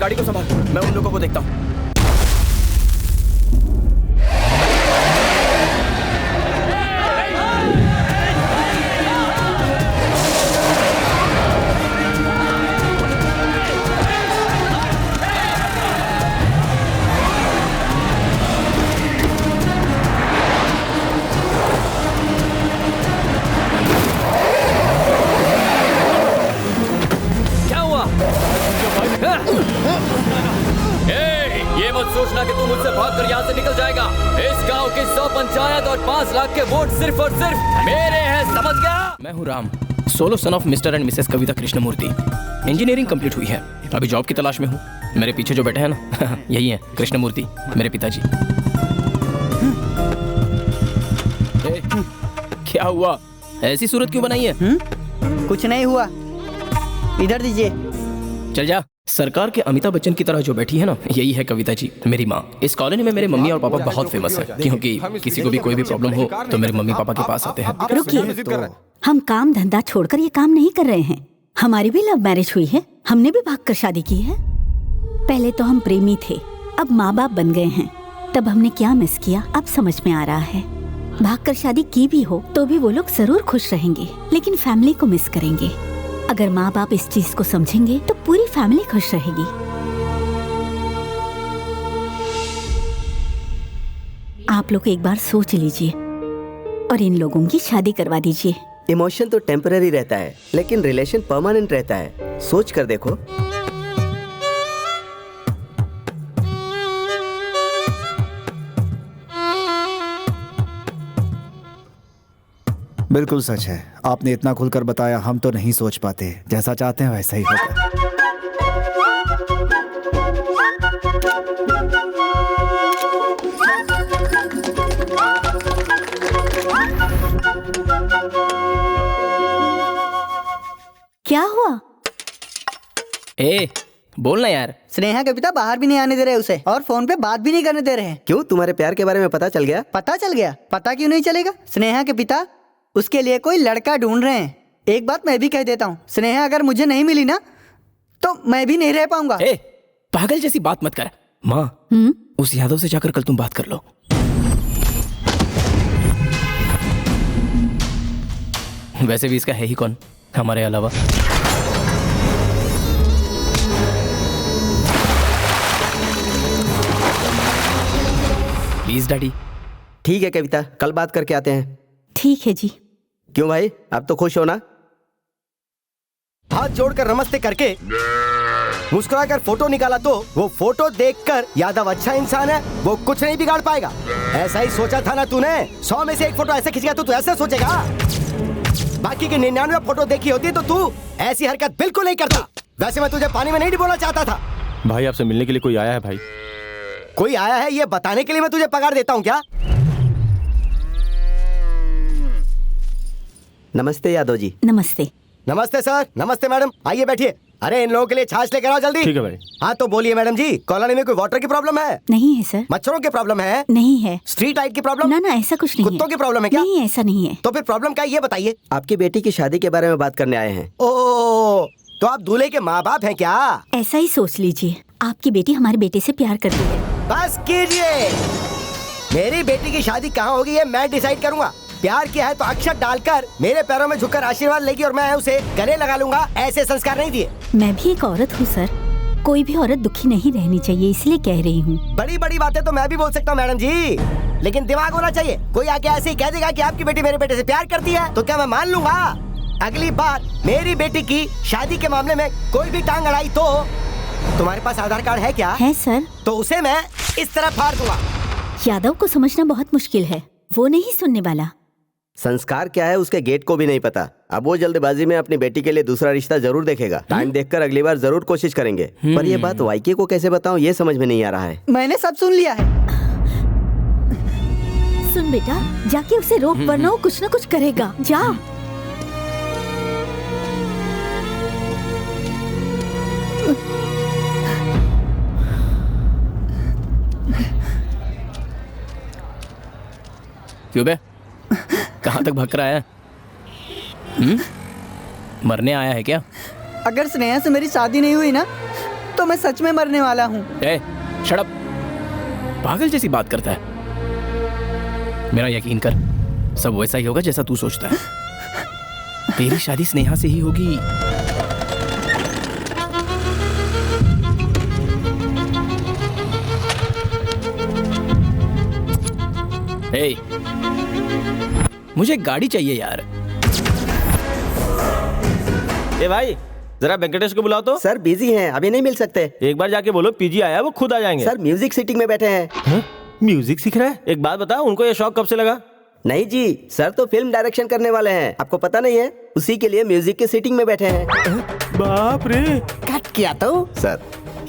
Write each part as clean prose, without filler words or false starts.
गाड़ी को संभाल, मैं उन लोगों को देखता हूँ। ये मत सोचना कि तू मुझसे भागकर यहाँ से निकल जाएगा। इस गांव की 100 पंचायत और 5 लाख के वोट सिर्फ और सिर्फ मेरे हैं, समझ गया? मैं हूँ Ram, solo son of Mr and Mrs Kavita Krishnamurthy. Engineering complete हुई है, अभी जॉब की तलाश में हूँ। मेरे पीछे जो बैठे हैं ना यही है कृष्णमूर्ति, मेरे पिताजी। क्या हुआ, ऐसी सूरत क्यों बनाई है? कुछ नहीं हुआ, इधर दीजिए। चल जा। सरकार के अमिताभ बच्चन की तरह जो बैठी है ना, यही है कविता जी, मेरी माँ। इस कॉलोनी में मेरे मम्मी और पापा बहुत फेमस हैं, क्योंकि किसी को भी कोई भी प्रॉब्लम हो तो मेरे मम्मी पापा के पास आते हैं। रुकिए, हम काम धंधा छोड़कर ये काम नहीं कर रहे हैं। हमारी भी लव मैरिज हुई है, हमने भी भागकर शादी की है। पहले तो हम प्रेमी थे, अब माँ बाप बन गए हैं। तब हमने क्या मिस किया अब समझ में आ रहा है। भागकर शादी की भी हो तो भी वो लोग जरूर खुश रहेंगे, लेकिन फैमिली को मिस करेंगे। अगर माँ बाप इस चीज को समझेंगे तो पूरी फैमिली खुश रहेगी। आप लोग एक बार सोच लीजिए और इन लोगों की शादी करवा दीजिए। इमोशन तो टेम्पररी रहता है, लेकिन रिलेशन परमानेंट रहता है। सोच कर देखो। बिल्कुल सच है, आपने इतना खुलकर बताया, हम तो नहीं सोच पाते। जैसा चाहते हैं वैसा ही होगा। क्या हुआ? बोल ना यार। स्नेहा कविता बाहर भी नहीं आने दे रहे उसे, और फोन पे बात भी नहीं करने दे रहे हैं। क्यों, तुम्हारे प्यार के बारे में पता चल गया? पता चल गया? पता क्यों नहीं चलेगा? स्नेहा के पिता उसके लिए कोई लड़का ढूंढ रहे हैं। एक बात मैं भी कह देता हूँ, स्नेहा अगर मुझे नहीं मिली ना तो मैं भी नहीं रह पाऊंगा। पागल जैसी बात मत कर। माँ, उस यादव से जाकर कल तुम बात कर लो। वैसे भी इसका है ही कौन हमारे अलावा। Please daddy. ठीक है कविता, कल बात करके आते हैं। ठीक है जी। क्यों भाई, अब तो खुश हो ना? हाथ जोड़कर नमस्ते करके मुस्कुराकर फोटो निकाला तो वो फोटो देखकर यादव अच्छा इंसान है, वो कुछ नहीं बिगाड़ पाएगा। ऐसा ही सोचा था ना तूने? 100 में से एक फोटो ऐसे खिंच गया तो तू ऐसे सोचेगा? बाकी के 99 फोटो देखी होती तो तू ऐसी हरकत बिल्कुल नहीं करता। वैसे मैं तुझे पानी में नहीं डुबोना चाहता था। भाई आपसे मिलने के लिए कोई आया है भाई? कोई आया है ये बताने के लिए मैं तुझे पगार देता हूँ क्या? नमस्ते यादव जी। नमस्ते। नमस्ते सर। नमस्ते मैडम, आइए बैठिए। अरे इन लोगों के लिए छाछ लेकर आओ जल्दी। ठीक है भाई। हाँ तो बोलिए मैडम जी, कॉलोनी में कोई वाटर की प्रॉब्लम है? नहीं है सर। मच्छरों की प्रॉब्लम है? नहीं है। स्ट्रीट लाइट की प्रॉब्लम? ना ना, ऐसा कुछ नहीं है। कुत्तों की प्रॉब्लम है क्या? नहीं, ऐसा नहीं है। तो फिर प्रॉब्लम क्या है ये बताइए। आपकी बेटी की शादी के बारे में बात करने आए हैं। ओ, तो आप दूल्हे के माँ बाप हैं क्या? ऐसा ही सोच लीजिए, आपकी बेटी हमारे बेटे से प्यार करती है। बस कीजिए, मेरी बेटी की शादी कहाँ होगी ये मैं डिसाइड करूंगा। प्यार किया है तो अक्षत डालकर मेरे पैरों में झुककर आशीर्वाद लेगी और मैं उसे गले लगा लूंगा। ऐसे संस्कार नहीं दिए। मैं भी एक औरत हूँ सर, कोई भी औरत दुखी नहीं रहनी चाहिए, इसलिए कह रही हूँ। बड़ी बड़ी बातें तो मैं भी बोल सकता हूँ मैडम जी, लेकिन दिमाग होना चाहिए। कोई आके ऐसे ही कह देगा कि आपकी बेटी मेरे बेटे से प्यार करती है तो क्या मैं मान लूंगा? अगली बार मेरी बेटी की शादी के मामले में कोई भी टांग अड़ाई तो तुम्हारे पास आधार कार्ड है क्या? है सर। तो उसे मैं इस तरह फाड़ दूंगा। यादव को समझना बहुत मुश्किल है, वो नहीं सुनने वाला। संस्कार क्या है उसके गेट को भी नहीं पता। अब वो जल्दबाजी में अपनी बेटी के लिए दूसरा रिश्ता जरूर देखेगा। टाइम देखकर अगली बार जरूर कोशिश करेंगे। पर ये बात वाइके को कैसे बताऊं ये समझ में नहीं आ रहा है। मैंने सब सुन लिया है। सुन बेटा, जाके उसे रोक, वरना वो कुछ ना कुछ करेगा। जा। क्यों बे, कहाँ तक भाग कर आया? मरने आया है क्या? अगर स्नेहा से मेरी शादी नहीं हुई ना तो मैं सच में मरने वाला हूँ। ए, शट अप। पागल जैसी बात करता है। मेरा यकीन कर, सब वैसा ही होगा जैसा तू सोचता है। तेरी शादी स्नेहा से ही होगी। ए, मुझे गाड़ी चाहिए यार। ए भाई, जरा वेंकटेश को बुलाओ तो। सर बिजी हैं, अभी नहीं मिल सकते। एक बार जाके बोलो पीजी आया है, वो खुद आ जाएंगे। सर म्यूजिक सीटिंग में बैठे हैं। हाँ? म्यूजिक सीख रहा है? एक बात बता, उनको ये शौक कब से लगा? नहीं जी, सर तो फिल्म डायरेक्शन करने वाले हैं, आपको पता नहीं है? उसी के लिए म्यूजिक की सीटिंग में बैठे हैं। बाप रे। कट किया तो सर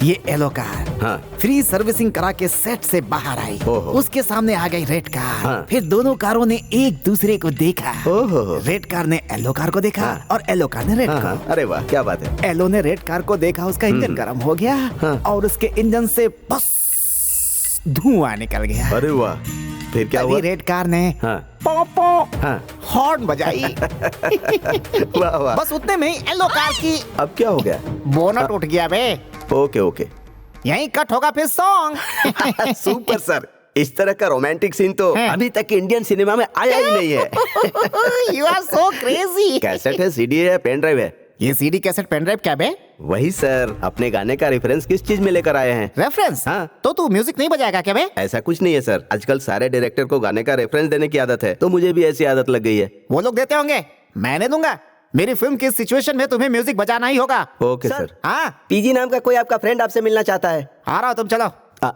ये येलो कार हाँ। फ्री सर्विसिंग करा के सेट से बाहर आई। ओहो। उसके सामने आ गई रेड कार। हाँ। फिर दोनों कारों ने एक दूसरे को देखा। ओहो। रेड कार ने येलो कार को देखा और येलो कार ने रेड हाँ, को। अरे वाह क्या बात है। येलो ने रेड कार को देखा, उसका इंजन गर्म हो गया और उसके इंजन से बस धुआं निकल गया। अरे वाह, फिर क्या हुआ? तभी रेड कार ने हाँ। पौ पौ हाँ। हॉर्न बजाई। वाह वाह। बस उतने में ही येलो कार की अब क्या हो गया? बोनट उठ गया बे। Okay okay. यहीं कट होगा फिर सॉन्ग। सुपर सर, इस तरह का रोमांटिक सीन तो अभी तक इंडियन सिनेमा में आया ही नहीं है। You are so crazy. Cassette है, सीडी है, पेन ड्राइव है? ये सीडी कैसेट पेन ड्राइव क्या बे? वही सर, अपने गाने का रेफरेंस किस चीज में लेकर आए हैं? रेफरेंस? हाँ। तो तू म्यूजिक नहीं बजाएगा क्या बे? ऐसा कुछ नहीं है सर, आजकल सारे डायरेक्टर को गाने का रेफरेंस देने की आदत है, तो मुझे भी ऐसी आदत लग गई है। वो लोग देते होंगे, मैंने दूंगा। मेरी फिल्म की सिचुएशन में तुम्हें म्यूजिक बजाना ही होगा। Okay sir. हाँ, पीजी नाम का कोई आपका फ्रेंड आपसे मिलना चाहता है। आ रहा हो, तुम चलो। आ,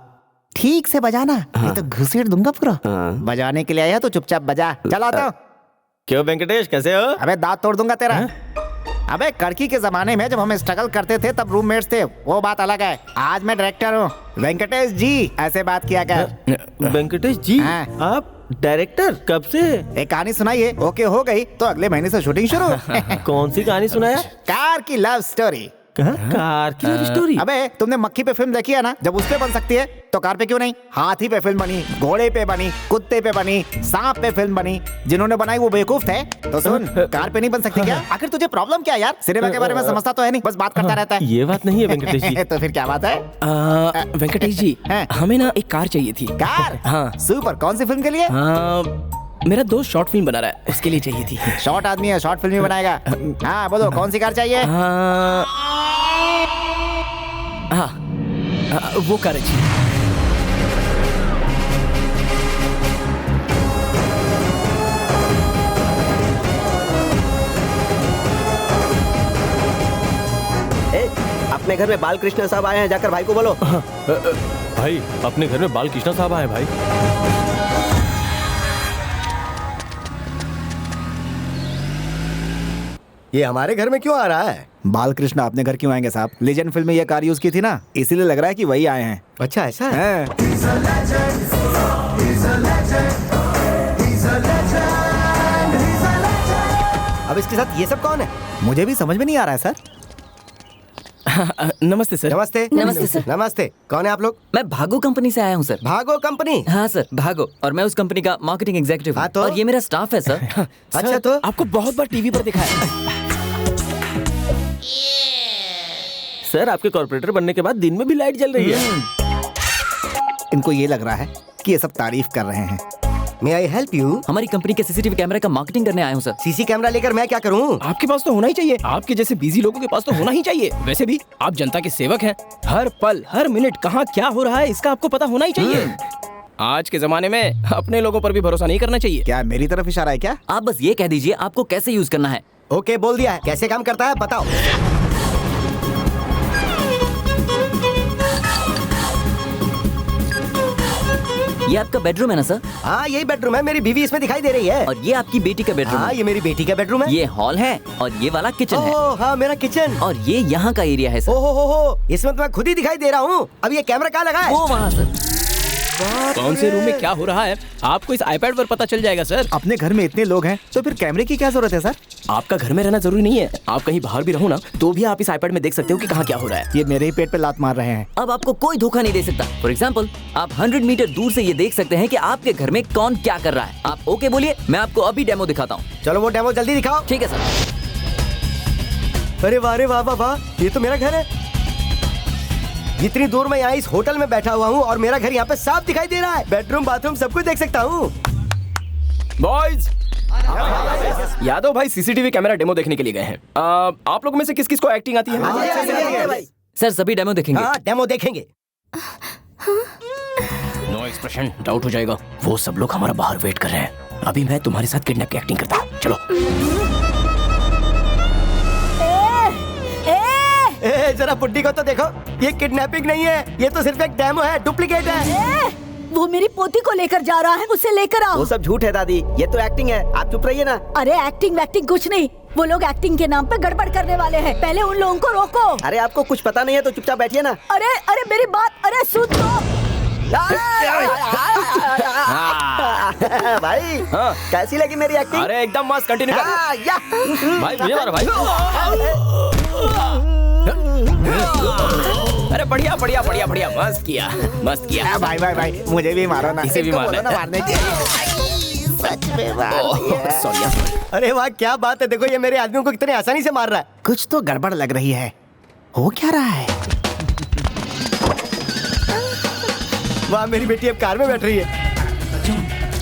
ठीक से बजाना, नहीं तो घुसेड़ दूंगा पूरा। हाँ। बजाने के लिए आया तो चुपचाप बजा। चलो तो। क्यों वेंकटेश, कैसे हो? अबे दांत तोड़ दूंगा तेरा। अबे कड़की के जमाने में जब हम स्ट्रगल करते थे तब रूममेट्स थे, वो बात अलग है। आज मैं डायरेक्टर हूँ। वेंकटेश जी ऐसे बात किया कर। वेंकटेश जी, हाँ। आप डायरेक्टर कब से? एक कहानी सुनाइए, ओके हो गई तो अगले महीने से शूटिंग शुरू। कौन सी कहानी सुनाया? कार की लव स्टोरी। कार की लव स्टोरी? अबे तुमने मक्खी पे फिल्म देखी है ना? जब उस पे बन सकती है तो कार पे क्यों नहीं? हाथी पे फिल्म बनी, घोड़े पे बनी, कुत्ते पे बनी, सांप पे फिल्म बनी। जिन्होंने बनाई वो बेवकूफ थे। तो सुन, कार पे नहीं बन सकती क्या? आखिर तुझे प्रॉब्लम क्या यार? सिनेमा के बारे में समझता तो है नहीं, बस बात करता रहता है। ये बात नहीं है वेंकटेश जी। तो फिर क्या बात है? वेंकटेश जी, हाँ। हमें ना एक कार चाहिए थी। कार? हाँ। सुपर, कौन सी फिल्म के लिए? मेरा दोस्त शॉर्ट फिल्म बना रहा है, उसके लिए चाहिए थी। शॉर्ट आदमी है, शॉर्ट फिल्म ही बनाएगा। हाँ बोलो, कौन सी कार चाहिए? वो कार अच्छी। अपने घर में बालकृष्ण साहब आए हैं, जाकर भाई को बोलो। भाई, अपने घर में बालकृष्ण साहब आए भाई। ये हमारे घर में क्यों आ रहा है? बालकृष्ण अपने घर क्यों आएंगे साहब? लेजेंड फिल्म में ये कार यूज की थी ना, इसीलिए लग रहा है कि वही आए हैं। अच्छा ऐसा है? अब इसके साथ ये सब कौन है? मुझे भी समझ में नहीं आ रहा है सर। नमस्ते सर। नमस्ते। नमस्ते सर। नमस्ते। कौन है आप लोग? मैं भागो कंपनी से आया हूँ सर। भागो कंपनी? हाँ सर, भागो, और मैं उस कंपनी का मार्केटिंग एग्जीक्यूटिव हाँ हूँ। तो? और ये मेरा स्टाफ है सर। अच्छा तो आपको बहुत बार टीवी पर देखा है। सर, आपके कॉर्पोरेटर बनने के बाद दिन में भी लाइट जल रही है। इनको ये लग रहा है कि ये सब तारीफ कर रहे हैं। मे आई हेल्प यू? हमारी कंपनी के सीसीटीवी कैमरे का मार्केटिंग करने आया हूँ सर। सीसी कैमरा लेकर मैं क्या करूं? आपके पास तो होना ही चाहिए। आपके जैसे बिजी लोगों के पास तो होना ही चाहिए। वैसे भी आप जनता के सेवक हैं। हर पल हर मिनट कहाँ क्या हो रहा है इसका आपको पता होना ही चाहिए। आज के जमाने में अपने लोगों पर भी भरोसा नहीं करना चाहिए। क्या मेरी तरफ इशारा है क्या? आप बस ये कह दीजिए आपको कैसे यूज करना है। ओके बोल दिया है। कैसे काम करता है बताओ। ये आपका बेडरूम है ना सर? हाँ यही बेडरूम है, मेरी बीवी इसमें दिखाई दे रही है। और ये आपकी बेटी का बेडरूम हाँ है। ये मेरी बेटी का बेडरूम है। ये हॉल है और ये वाला किचन है। ओह हाँ मेरा किचन। और ये यहाँ का एरिया है सर। ओहो इसमें तो मैं खुद ही दिखाई दे रहा हूँ। अब ये कैमरा कहाँ लगा है? वो वहाँ सर। कौन से रूम में क्या हो रहा है आपको इस आईपैड पर पता चल जाएगा सर। अपने घर में इतने लोग हैं तो फिर कैमरे की क्या जरूरत है सर? आपका घर में रहना जरूरी नहीं है। आप कहीं बाहर भी रहो ना तो भी आप इस आईपैड में देख सकते हो कि कहाँ क्या हो रहा है। ये मेरे ही पेट पे लात मार रहे हैं। अब आपको कोई धोखा नहीं दे सकता। फॉर एग्जाम्पल, आप 100 मीटर दूर से ये देख सकते हैं कि आपके घर में कौन क्या कर रहा है। आप ओके बोलिए, मैं आपको अभी डेमो दिखाता हूँ। चलो वो डेमो जल्दी दिखाओ। ठीक है सर। अरे वाह वाह वाह वाह, ये तो मेरा घर है। जितनी दूर मैं यहाँ इस होटल में बैठा हुआ हूँ और मेरा घर यहाँ पे साफ दिखाई दे रहा है। बेडरूम बाथरूम सब कुछ देख सकता हूँ। बॉयज, यादव भाई सीसीटीवी कैमरा डेमो देखने के लिए गए हैं। आप लोगों में से किस किस को एक्टिंग आती है? सर सभी डेमो देखेंगे। हाँ, डेमो देखेंगे। नो एक्सप्रेशन, डाउट हो जाएगा। वो सब लोग हमारा बाहर वेट कर रहे हैं। अभी मैं तुम्हारे साथ किडनैप की एक्टिंग करता हूँ। चलो। जरा पुड्डी को तो देखो, ये किडनैपिंग नहीं है, ये तो सिर्फ एक डेमो है, डुप्लीकेट है। वो मेरी पोती को लेकर जा रहा है, उसे लेकर आओ। वो सब झूठ है दादी, ये तो एक्टिंग है। आप चुप रहिए ना। अरे एक्टिंग वैक्टिंग कुछ नहीं, वो लोग एक्टिंग के नाम पे गड़बड़ करने वाले हैं। पहले उन लोगों को रोको। अरे आपको कुछ पता नहीं है तो चुपचाप बैठिए ना। अरे अरे मेरी बात, अरे सुन तो। भाई, हाँ। कैसी लगी मेरी एक्टिंग? अरे एकदम मस्त, कंटिन्यू कर। भाई मुझे मारो भाई। अरे बढ़िया बढ़िया बढ़िया बढ़िया, मस्त किया मस्त किया। भाई भाई भाई, मुझे भी मारो ना। इसे भी इसको मारना बोलो ना मारने की। सच में मार दिया। सॉरी। अरे वाह, क्या बात है। देखो ये मेरे आदमियों को कितने आसानी से मार रहा है। कुछ तो गड़बड़ लग रही है। हो क्या रहा है? वाह, मेरी बेटी अब कार में बैठ रही है।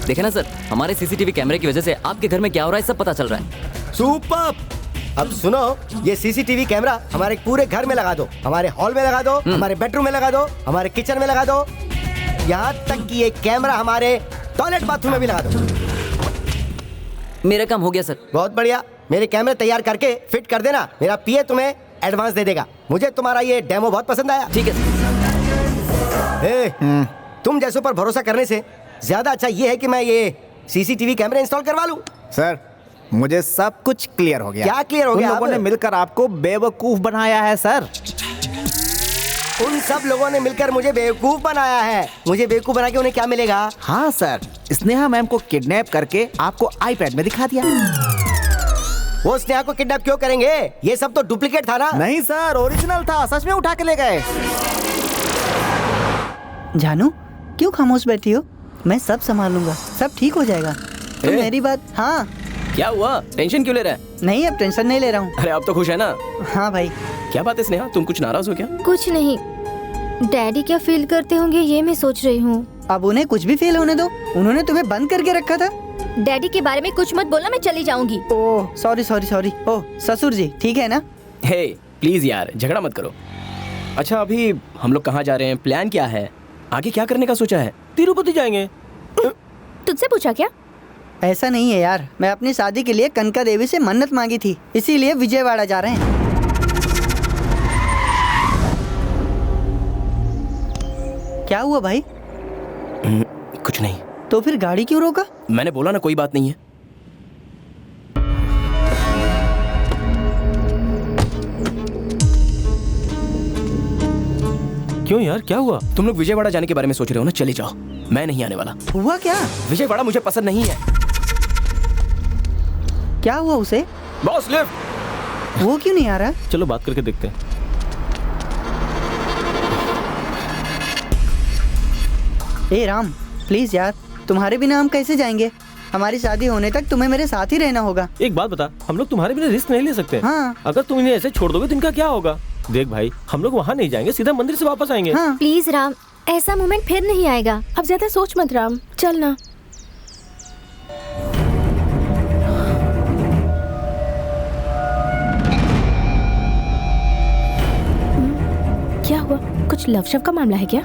देखे ना सर, हमारे सीसीटीवी कैमरे की वजह से आपके घर में क्या हो रहा है सब पता चल रहा है। सुपर। अब सुनो, ये सीसीटीवी कैमरा हमारे पूरे घर में लगा दो, हमारे हॉल में लगा दो, हमारे बेडरूम में लगा दो, हमारे किचन में लगा दो, यहाँ तक कि ये कैमरा हमारे टॉयलेट बाथरूम में भी लगा दो। मेरा काम हो गया सर। बहुत बढ़िया। मेरे कैमरे तैयार करके फिट कर देना। मेरा पीए तुम्हें एडवांस दे देगा। मुझे तुम्हारा ये डेमो बहुत पसंद आया। ठीक है सर। तुम जैसों पर भरोसा करने से ज्यादा अच्छा ये है कि मैं ये सीसीटीवी कैमरे इंस्टॉल करवा लूं। सर, मुझे सब कुछ क्लियर हो गया। क्या क्लियर हो गया? उन लोगों ने मिलकर आपको बेवकूफ बनाया है सर। उन सब लोगों ने मिलकर मुझे बेवकूफ बनाया है। मुझे बेवकूफ बना के उन्हें क्या मिलेगा? हाँ सर, स्नेहा मैम को किडनैप करके आपको आईपैड में दिखा दिया। वो स्नेहा को किडनैप क्यों करेंगे? ये सब तो डुप्लीकेट था ना। नहीं सर, ओरिजिनल था। सच में उठा के ले गए। जानू, क्यों खामोश बैठी हो? मैं सब संभाल लूंगा, सब ठीक हो जाएगा। तुम मेरी बात। हाँ। क्या हुआ, टेंशन क्यों ले रहा है? नहीं, अब टेंशन नहीं ले रहा हूँ। अरे आप तो खुश है ना? हाँ भाई। क्या बात है स्नेहा, तुम कुछ नाराज हो क्या? कुछ नहीं, डैडी क्या फील करते होंगे ये मैं सोच रही हूँ। अब उन्हें कुछ भी फील होने दो, उन्होंने तुम्हें बंद करके रखा था। डैडी के बारे में कुछ मत बोलना, मैं चली जाऊंगी। Oh sorry sorry sorry. Oh ससुर जी, ठीक है ना? हे प्लीज यार, झगड़ा मत करो। अच्छा अभी हम लोग कहाँ जा रहे हैं, प्लान क्या है, आगे क्या करने का सोचा है? तिरुपति जाएंगे। तुझसे पूछा क्या? ऐसा नहीं है यार, मैं अपनी शादी के लिए कनका देवी से मन्नत मांगी थी, इसीलिए विजयवाड़ा जा रहे हैं। क्या हुआ भाई? कुछ नहीं। तो फिर गाड़ी क्यों रोका? मैंने बोला ना कोई बात नहीं है। क्यों यार, क्या हुआ? तुम लोग विजयवाड़ा जाने के बारे में सोच रहे हो ना, चले जाओ, मैं नहीं आने वाला। हुआ क्या? विजयवाड़ा मुझे पसंद नहीं है। क्या हुआ उसे? Boss lift. वो क्यों नहीं आ रहा? चलो बात करके देखते हैं। ए राम, प्लीज यार, तुम्हारे बिना हम कैसे जाएंगे? हमारी शादी होने तक तुम्हें मेरे साथ ही रहना होगा। एक बात बता, हम लोग तुम्हारे बिना रिस्क नहीं ले सकते। हाँ। अगर तुम इन्हें ऐसे छोड़ दोगे तो इनका क्या होगा? देख भाई, हम लोग वहाँ नहीं जाएंगे, सीधा मंदिर से वापस आएंगे। हाँ। प्लीज राम, ऐसा मोमेंट फिर नहीं आएगा। अब ज्यादा सोच मत राम, चल ना। क्या हुआ, कुछ लव शव का मामला है क्या?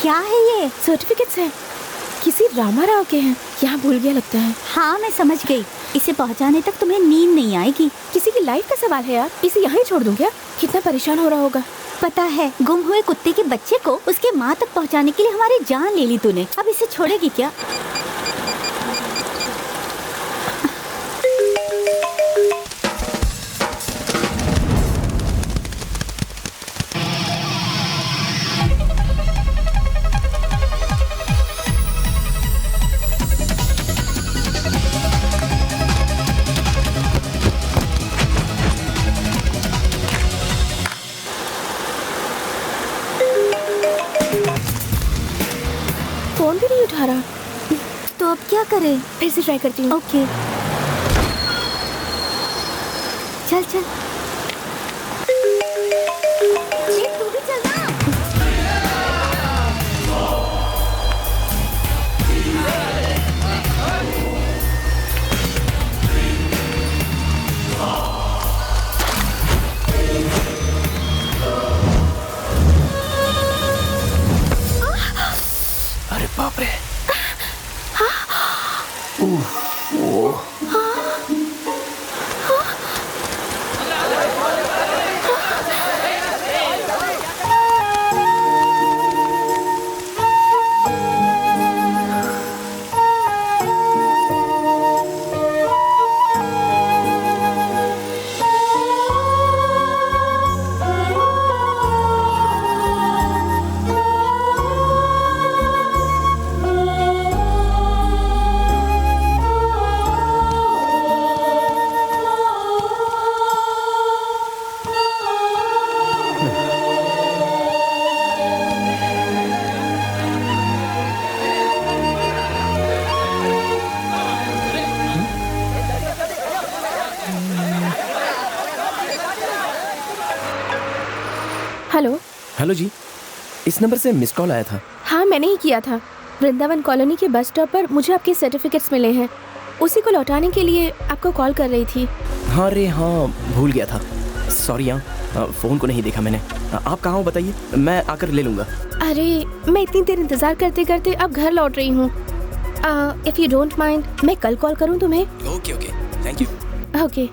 क्या है ये? सर्टिफिकेट्स हैं, किसी रामा राव के हैं। यहाँ भूल गया लगता है। हाँ मैं समझ गई, इसे पहुंचाने तक तुम्हें नींद नहीं आएगी। किसी की लाइफ का सवाल है यार, इसे यहाँ ही छोड़ दूं क्या? कितना परेशान हो रहा होगा। पता है, गुम हुए कुत्ते के बच्चे को उसके माँ तक पहुंचाने के लिए हमारी जान ले ली तूने। अब इसे छोड़ेगी क्या? फोन भी नहीं उठा रहा। तो अब क्या करें? फिर से ट्राई करती हूँ। ओके, चल चल। तू भी चल ना। अरे बाप रे। हेलो। हेलो जी, इस नंबर से मिस कॉल आया था। हाँ, मैंने ही किया था। वृंदावन कॉलोनी के बस स्टॉप पर मुझे आपके सर्टिफिकेट्स मिले हैं, उसी को लौटाने के लिए आपको कॉल कर रही थी। हाँ रे हाँ, भूल गया था। सॉरी हाँ, फ़ोन को नहीं देखा मैंने। आप कहाँ हो बताइए, मैं आकर ले लूँगा। अरे, मैं इतनी देर इंतजार करते करते अब घर लौट रही हूँ। इफ़ यू डोंट माइंड, मैं कल कॉल करूँ तुम्हें? Okay okay, thank you. Okay.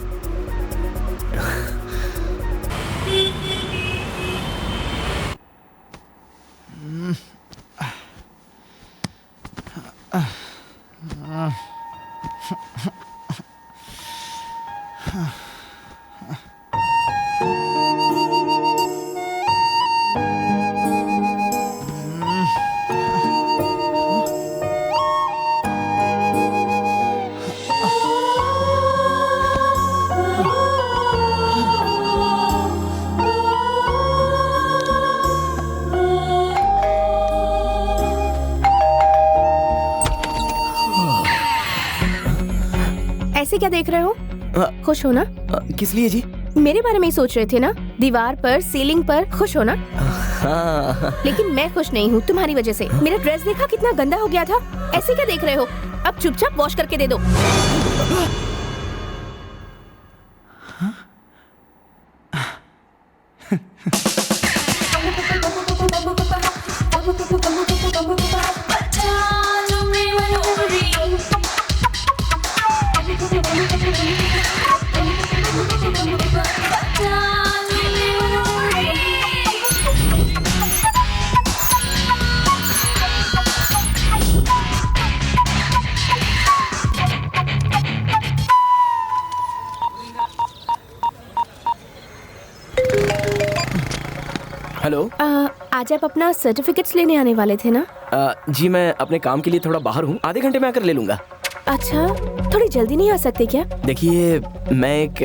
ऐसे क्या देख रहे हो? खुश हो ना? किस लिए जी? मेरे बारे में ही सोच रहे थे ना? दीवार पर, सीलिंग पर, खुश हो ना? हाँ। लेकिन मैं खुश नहीं हूँ तुम्हारी वजह से। मेरा ड्रेस देखा कितना गंदा हो गया था। ऐसे क्या देख रहे हो? अब चुपचाप वॉश करके दे दो। हेलो। आज आप अपना सर्टिफिकेट्स लेने आने वाले थे ना? जी, मैं अपने काम के लिए थोड़ा बाहर हूँ, आधे घंटे में आकर ले लूँगा। अच्छा, थोड़ी जल्दी नहीं आ सकते क्या? देखिए, मैं एक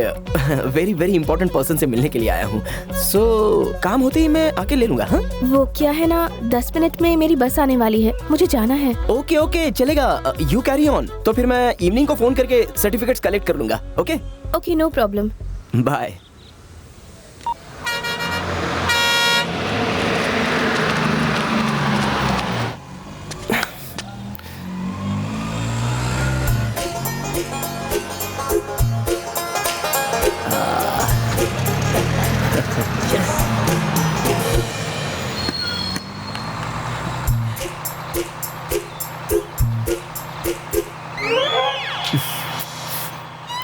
वेरी वेरी इंपॉर्टेंट पर्सन से मिलने के लिए आया हूँ, सो काम होते ही मैं आके ले लूँगा। हाँ, वो क्या है ना, 10 मिनट में मेरी बस आने वाली है, मुझे जाना है। ओके ओके, चलेगा, यू कैरी ऑन। तो फिर मैं इवनिंग को फोन करके सर्टिफिकेट्स कलेक्ट कर लूँगा। Okay okay, no problem. Bye.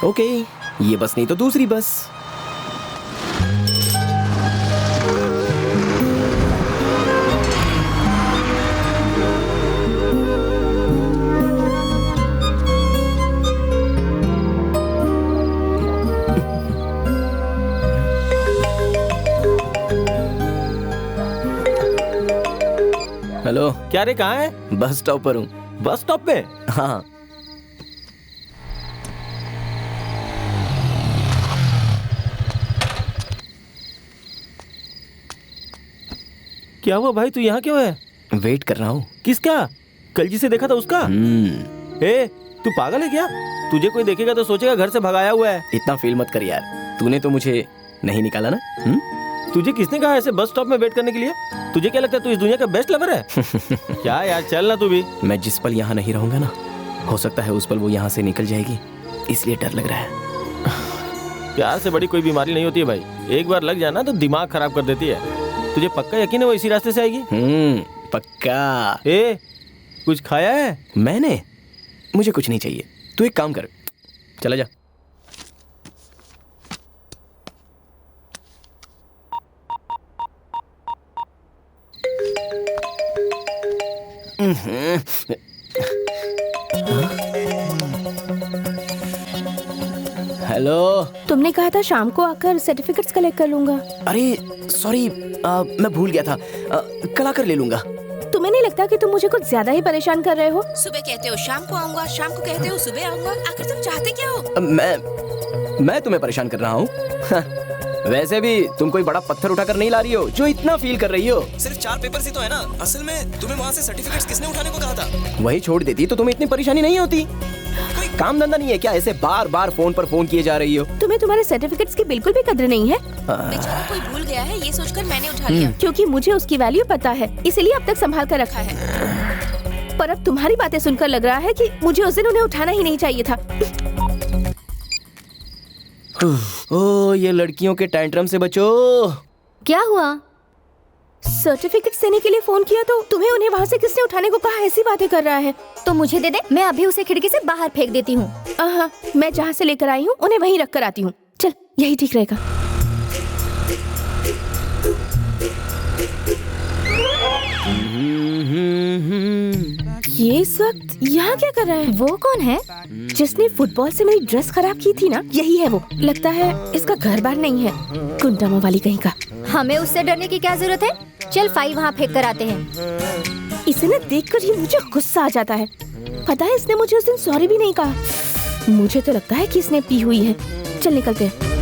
Okay, ये बस नहीं तो दूसरी बस। हेलो। क्या रे, कहाँ है? बस स्टॉप पर हूँ। बस स्टॉप पे? हाँ। क्या हुआ भाई, तू यहाँ क्यों है? वेट कर रहा हूँ। किसका? कल जिसे देखा था उसका? ए, तू पागल है क्या? तुझे कोई देखेगा तो सोचेगा घर से भगाया हुआ है। इतना फील मत कर यार, तूने तो मुझे नहीं निकाला ना। तुझे किसने कहा ऐसे बस स्टॉप में वेट करने के लिए? तुझे क्या लगता है तू इस दुनिया का बेस्ट लवर है? क्या यार, चल ना तू भी। मैं जिस पल यहाँ नहीं रहूंगा ना, हो सकता है उस पल वो यहाँ से निकल जाएगी, इसलिए डर लग रहा है। प्यार से बड़ी कोई बीमारी नहीं होती है भाई, एक बार लग जाना तो दिमाग खराब कर देती है। तुझे पक्का यकीन है वो इसी रास्ते से आएगी? पक्का। ए, कुछ खाया है? मैंने? मुझे कुछ नहीं चाहिए, तू एक काम कर, चला जा। हेलो। तुमने कहा था शाम को आकर सर्टिफिकेट्स कलेक्ट कर लूंगा। अरे सॉरी, मैं भूल गया था। कल आकर ले लूंगा। तुम्हें नहीं लगता कि तुम मुझे कुछ ज्यादा ही परेशान कर रहे हो? सुबह कहते हो शाम को आऊंगा, शाम को कहते हो सुबह आऊंगा, आखिर तुम चाहते क्या हो? मैं तुम्हें परेशान कर रहा हूँ? वैसे भी तुम कोई बड़ा पत्थर उठाकर नहीं ला रही हो जो इतना फील कर रही हो। सिर्फ 4 पेपर ही तो है ना। असल में तुम्हें वहाँ से सर्टिफिकेट्स किसने उठाने को कहा था? वही छोड़ देती तो तुम्हें इतनी परेशानी नहीं होती। कोई काम धंधा नहीं है क्या, ऐसे बार बार फोन पर फोन किए जा रही हो? तुम्हें तुम्हारे सर्टिफिकेट्स की बिल्कुल भी कद्र नहीं है। बेचारा कोई भूल गया है, ये सोचकर मैंने उठा लिया। क्योंकि मुझे उसकी वैल्यू पता है, इसलिए अब तक संभाल कर रखा है। पर अब तुम्हारी बातें सुनकर लग रहा है कि मुझे उस दिन उन्हें उठाना ही नहीं चाहिए था। ओ, ये लड़कियों के टैंट्रम से बचो। क्या हुआ? सर्टिफिकेट्स देने के लिए फोन किया तो तुम्हें उन्हें वहाँ से किसने उठाने को कहा? ऐसी बातें कर रहा है तो मुझे दे दे, मैं अभी उसे खिड़की से बाहर फेंक देती हूँ। मैं जहाँ से लेकर आई हूँ उन्हें वहीं रख कर आती हूँ। चल, यही ठीक रहेगा। ये इस वक्त यहाँ क्या कर रहा है? वो कौन है? जिसने फुटबॉल से मेरी ड्रेस खराब की थी ना, यही है वो। लगता है इसका घर बार नहीं है, गुंडामो वाली कहीं का। हमें उससे डरने की क्या जरूरत है? चल फाइल वहाँ फेंक कर आते हैं। इसे न देखकर ही मुझे गुस्सा आ जाता है। पता है इसने मुझे उस दिन सॉरी भी नहीं कहा। मुझे तो लगता है कि इसने पी हुई है। चल निकलते हैं।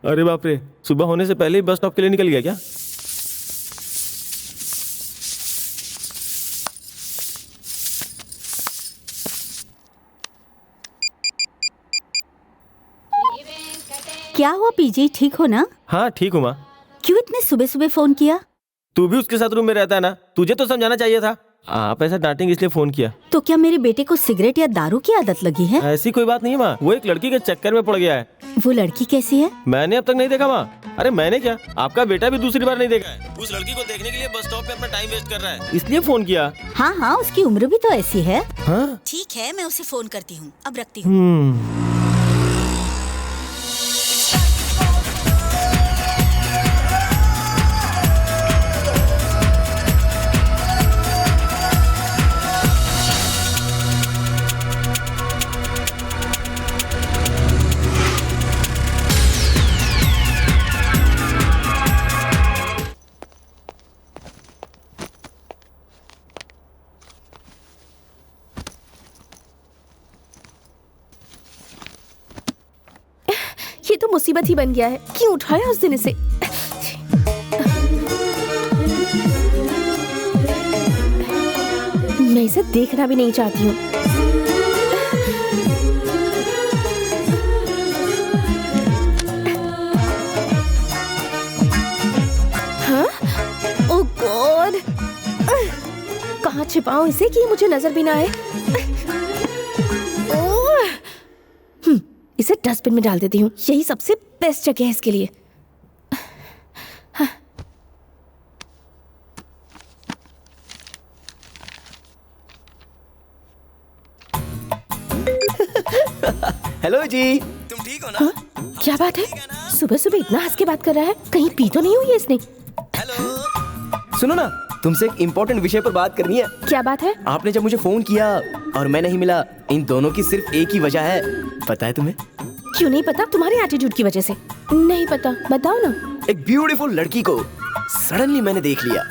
अरे बाप रे, सुबह होने से पहले ही बस स्टॉप के लिए निकल गया क्या? क्या हुआ पीजी, ठीक हो ना? हाँ ठीक हूँ माँ। क्यों इतने सुबह सुबह फोन किया? तू भी उसके साथ रूम में रहता है ना, तुझे तो समझाना चाहिए था। आप ऐसा डांटेंगे इसलिए फोन किया। तो क्या मेरे बेटे को सिगरेट या दारू की आदत लगी है? ऐसी कोई बात नहीं है माँ, वो एक लड़की के चक्कर में पड़ गया है। वो लड़की कैसी है? मैंने अब तक नहीं देखा माँ। अरे मैंने क्या, आपका बेटा भी दूसरी बार नहीं देखा है। उस लड़की को देखने के लिए बस स्टॉप पे अपना टाइम वेस्ट कर रहा है, इसलिए फोन किया। हाँ हाँ, उसकी उम्र भी तो ऐसी है। हाँ ठीक है, मैं उसे फोन करती हूँ, अब रखती हूँ। ये तो मुसीबत ही बन गया है। क्यों उठाया उस दिन इसे? मैं इसे देखना भी नहीं चाहती हूँ। हाँ? ओह गॉड! कहाँ छिपाऊं इसे कि मुझे नजर भी ना आए? इसे डस्टबिन में डाल देती हूँ। यही सबसे बेस्ट जगह है इसके लिए। हेलो जी। तुम ठीक हो ना? हाँ? क्या बात है? सुबह सुबह इतना हंस के बात कर रहा है, कहीं पी तो नहीं हुई है इसने? सुनो ना, तुमसे एक इम्पोर्टेंट विषय पर बात करनी है। क्या बात है? आपने जब मुझे फोन किया और मैं नहीं मिला, इन दोनों की सिर्फ एक ही वजह है, पता है तुम्हें? क्यों नहीं पता? तुम्हारे एटीट्यूड की वजह से। नहीं पता, बताओ ना। एक ब्यूटीफुल लड़की को सडनली मैंने देख लिया।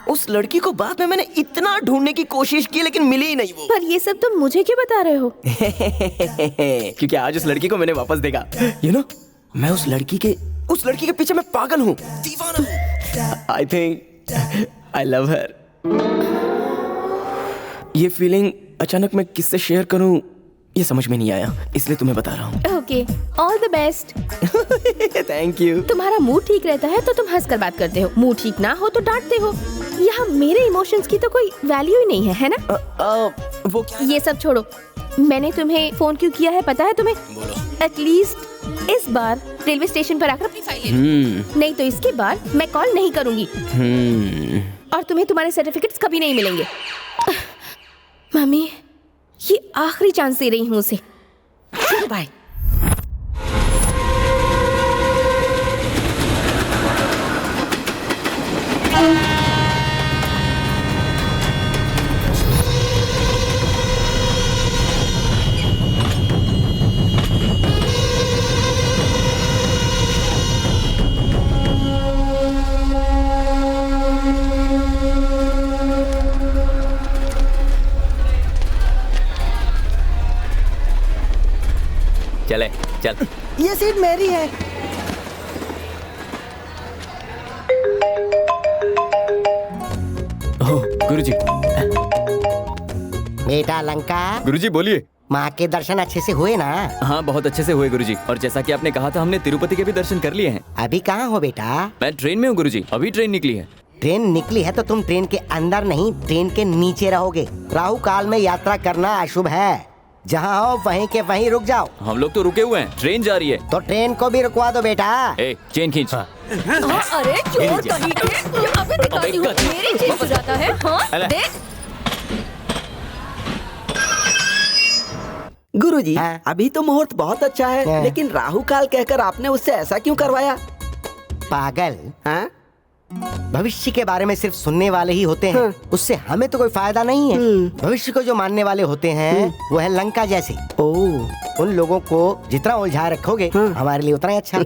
उस लड़की को बाद में मैंने इतना ढूंढने की कोशिश की लेकिन मिली ही नहीं वो। पर ये सब तुम मुझे क्यों बता रहे हो? क्योंकि आज उस लड़की को मैंने वापस देखा। यू नो, मैं उस लड़की के पीछे मैं पागल हूँ, दीवाना हूँ। आई थिंक आई लव हर। ये फीलिंग अचानक मैं किससे शेयर करूँ ये समझ में नहीं आया, इसलिए तुम्हें बता रहा हूँ। Okay, all the best. Thank you. तुम्हारा मूड ठीक रहता है तो तुम हंस कर बात करते हो, मूड ठीक ना हो तो डांटते हो। यहाँ मेरे इमोशंस की तो कोई वैल्यू ही नहीं है ना? वो क्या? ये सब छोड़ो, मैंने तुम्हें फोन क्यों किया है पता है तुम्हें? एटलीस्ट इस बार रेलवे स्टेशन पर आकर अपनी फाइल ले लो। नहीं तो इसके बाद मैं कॉल नहीं करूंगी और तुम्हें तुम्हारे सर्टिफिकेट्स कभी नहीं मिलेंगे। मम्मी, ये आखिरी चांस दे रही हूँ उसे। बाय। चले चल। ये सीट मेरी है। ओह गुरुजी। बेटा लंका। गुरुजी बोलिए। माँ के दर्शन अच्छे से हुए ना? हाँ बहुत अच्छे से हुए गुरुजी, और जैसा कि आपने कहा था हमने तिरुपति के भी दर्शन कर लिए हैं। अभी कहाँ हो बेटा? मैं ट्रेन में हूँ गुरुजी, अभी ट्रेन निकली है। ट्रेन निकली है तो तुम ट्रेन के अंदर नहीं, ट्रेन के नीचे रहोगे। राहु काल में यात्रा करना अशुभ है। जहाँ हो वहीं के वहीं रुक जाओ। हम लोग तो रुके हुए हैं, ट्रेन जा रही है। तो ट्रेन को भी रुकवा दो बेटा। ए, चेन खींच। अरे चोर कहीं के, अबे दिखाती हूँ मेरी चेन चुराता है। हाँ देख। गुरुजी, अभी तो मुहूर्त बहुत अच्छा है, लेकिन राहु काल कहकर आपने उससे ऐसा क्यों करवाया? पागल, हाँ? भविष्य के बारे में सिर्फ सुनने वाले ही होते हैं, उससे हमें तो कोई फायदा नहीं है। भविष्य को जो मानने वाले होते हैं वो है लंका जैसे। उन लोगों को जितना उलझा रखोगे हमारे लिए उतना ही अच्छा।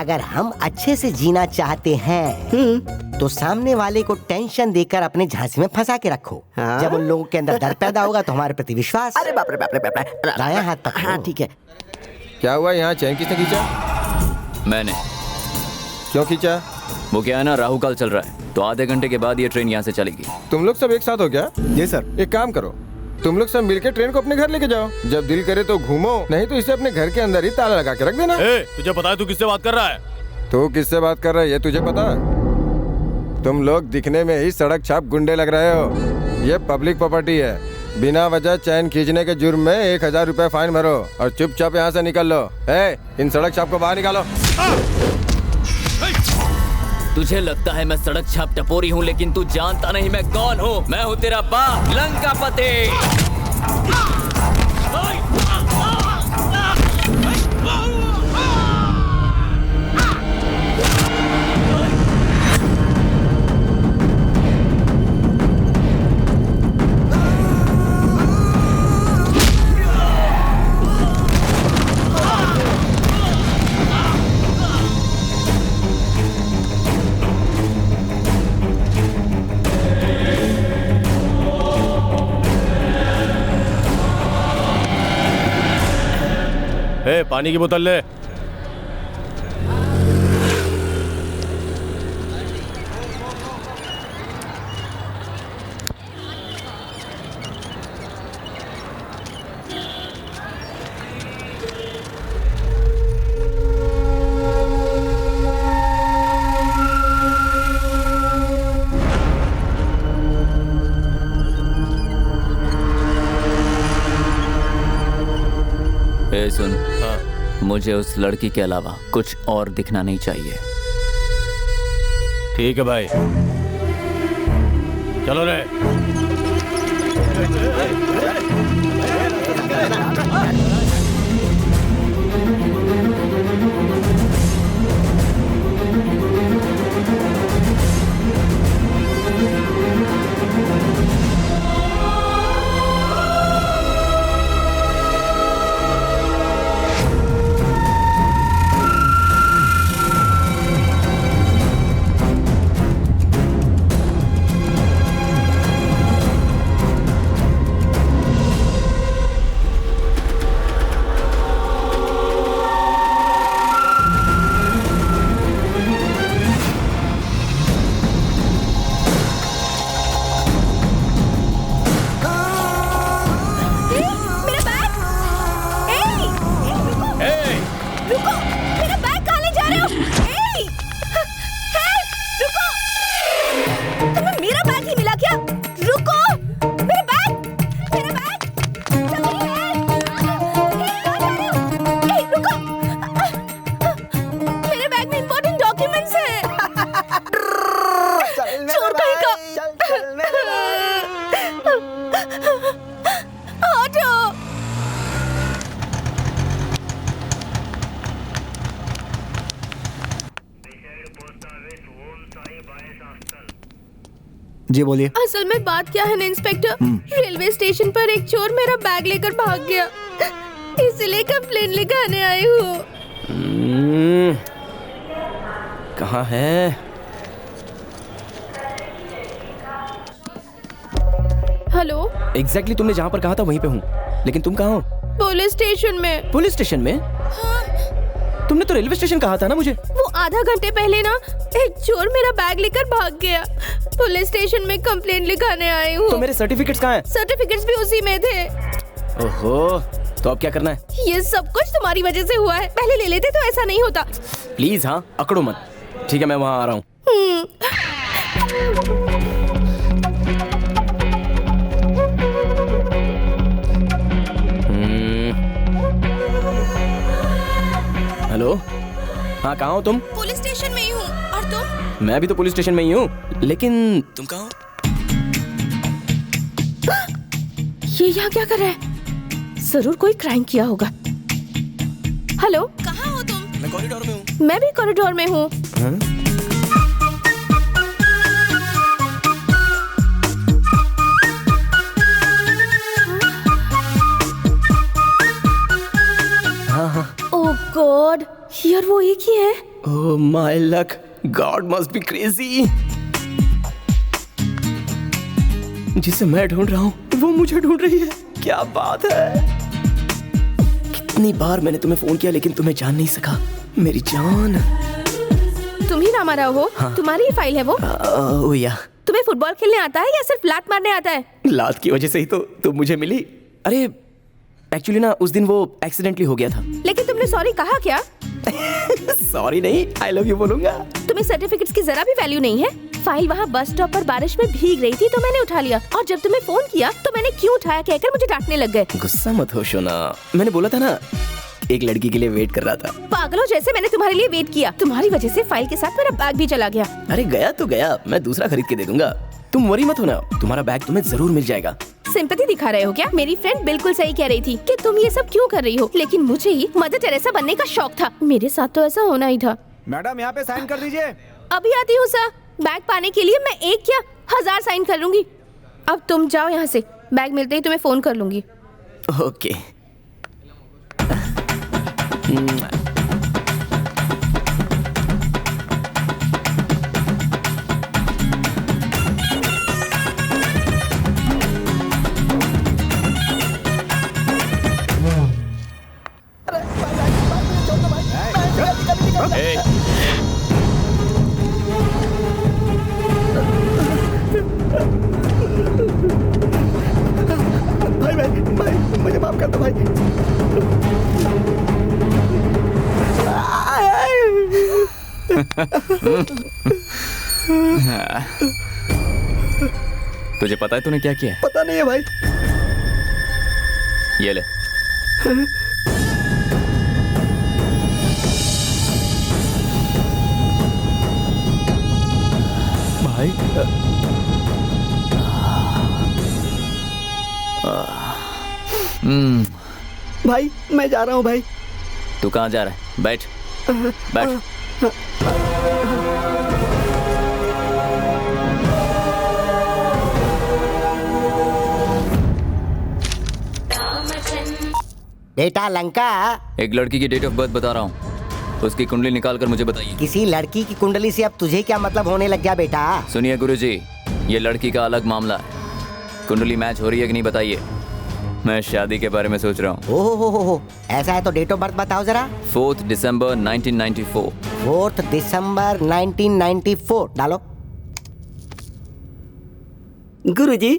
अगर हम अच्छे से जीना चाहते हैं तो सामने वाले को टेंशन देकर अपने झांसे में फंसा के रखो। जब उन लोगों के अंदर डर पैदा होगा तो हमारे प्रति विश्वास। अरे बाप रे बाप रे बाप रे। दायां हाथ तक। हाँ ठीक है। क्या हुआ यहाँ? चैन किसने खींचा? मैंने। क्यों खींचा? वो क्या है ना, राहु काल चल रहा है तो आधे घंटे के बाद ये ट्रेन यहाँ से चलेगी। तुम लोग सब एक साथ हो क्या? जी सर। एक काम करो, तुम लोग सब मिलकर ट्रेन को अपने घर लेके जाओ। जब दिल करे तो घूमो, नहीं तो इसे अपने घर के अंदर ही ताला लगा के रख देना। तुझे पता है तू किससे बात कर रहा है? तू किससे बात कर रहा है ये तुझे पता है? तुम लोग दिखने में ही सड़क छाप गुंडे लग रहे हो। ये पब्लिक प्रॉपर्टी है, बिना वजह चैन खींचने के जुर्म में 1000 रुपए फाइन भरो और चुपचाप यहाँ से निकल लो। इन सड़क छाप को बाहर निकालो। तुझे लगता है मैं सड़क छाप टपोरी हूँ, लेकिन तू जानता नहीं मैं कौन हूँ। मैं हूँ तेरा बाप लंकापति। पानी की बोतल ले। ए सुन, मुझे उस लड़की के अलावा कुछ और दिखना नहीं चाहिए। ठीक है भाई, चलो रे। जी बोलिए। असल में बात क्या है ना इंस्पेक्टर, रेलवे स्टेशन पर एक चोर मेरा बैग लेकर भाग गया, इसलिए कंप्लेन लिखाने आई हूँ। कहाँ है? हेलो। एग्जैक्टली तुमने जहाँ पर कहा था वहीं पे हूँ, लेकिन तुम कहाँ हो? पुलिस स्टेशन में। पुलिस स्टेशन में? तुमने तो रेलवे स्टेशन कहा था ना मुझे। वो आधा घंटे पहले ना एक चोर मेरा बैग लेकर भाग गया, पुलिस स्टेशन में कंप्लेंट लिखाने आई हूँ। तो मेरे सर्टिफिकेट्स कहाँ हैं? सर्टिफिकेट्स भी उसी में थे। ओहो, तो अब क्या करना है? ये सब कुछ तुम्हारी वजह से हुआ है, पहले ले लेते तो ऐसा नहीं होता। प्लीज हाँ, अकड़ो मत। ठीक है, मैं वहाँ आ रहा हूँ। हेलो, हाँ कहाँ हो तुम? पुलिस स्टेशन में ही हूँ, और तुम? मैं भी तो पुलिस स्टेशन में ही हूँ, लेकिन तुम कहाँ हो? ये यहाँ क्या कर रहा है? जरूर कोई क्राइम किया होगा। हेलो, कहाँ हो तुम? मैं कॉरिडोर में हूँ। मैं भी कॉरिडोर में हूँ। ओह गॉड, यार वो एक ही है। Oh my luck, God must be crazy. जिसे मैं ढूंढ रहा हूँ वो मुझे ढूंढ रही है, क्या बात है। कितनी बार मैंने तुम्हें फोन किया लेकिन तुम्हें जान नहीं सका, मेरी जान। तुम ही नाम आ रहा हो? हाँ। तुम्हारी ही फाइल है वो? ओह या। तुम्हें फुटबॉल खेलने आता है या सिर्फ लात मारने आता है? लात की वजह से ही तो तुम मुझे मिली। अरे एक्चुअली ना उस दिन वो एक्सीडेंटली हो गया था। लेकिन तुमने सॉरी कहा क्या? सॉरी नहीं, आई लव यू बोलूंगा। तुम्हें सर्टिफिकेट्स की जरा भी वैल्यू नहीं है। फाइल वहाँ बस स्टॉप पर बारिश में भीग रही थी तो मैंने उठा लिया, और जब तुम्हें फोन किया तो मैंने क्यों उठाया कहकर मुझे डांटने लग गए। गुस्सा मत हो शोना, मैंने बोला था ना एक लड़की के लिए वेट कर रहा था। पागलों जैसे मैंने तुम्हारे लिए वेट किया, तुम्हारी वजह से फाइल के साथ मेरा बैग भी चला गया। अरे गया तो गया, मैं दूसरा खरीद के दे दूंगा, तुम वरी मत होना, तुम्हारा बैग तुम्हें जरूर मिल जाएगा। सिंपैथी दिखा रहे हो क्या? मेरी फ्रेंड बिल्कुल सही कह रही थी कि तुम ये सब क्यों कर रही हो, लेकिन मुझे ही मदर टेरेसा बनने का शौक था। मेरे साथ तो ऐसा होना ही था। मैडम यहाँ पे साइन कर दीजिए। अभी आती हूँ सर। बैग पाने के लिए मैं एक क्या 1000 साइन कर लूंगी। अब तुम जाओ यहाँ से, बैग मिलते ही तुम्हें फोन कर लूंगी। ओके। भाई मुझे माफ कर दो भाई। तुझे पता है तूने क्या किया? पता नहीं है भाई। ये ले। भाई। भाई मैं जा रहा हूँ भाई। तू कहाँ जा रहा है? बैठ बैठ। बेटा लंका, एक लड़की की डेट ऑफ बर्थ बता रहा हूँ, उसकी कुंडली निकाल कर मुझे बताइए। किसी लड़की की कुंडली से अब तुझे क्या मतलब होने लग गया बेटा? सुनिए गुरुजी, ये लड़की का अलग मामला है। कुंडली मैच हो रही है कि नहीं बताइए। मैं शादी के बारे में सोच रहा हूँ। ओहो, ऐसा है तो डेट ऑफ बर्थ बताओ जरा। 4 दिसंबर 1994। 4 दिसंबर 1994 डालो। गुरुजी,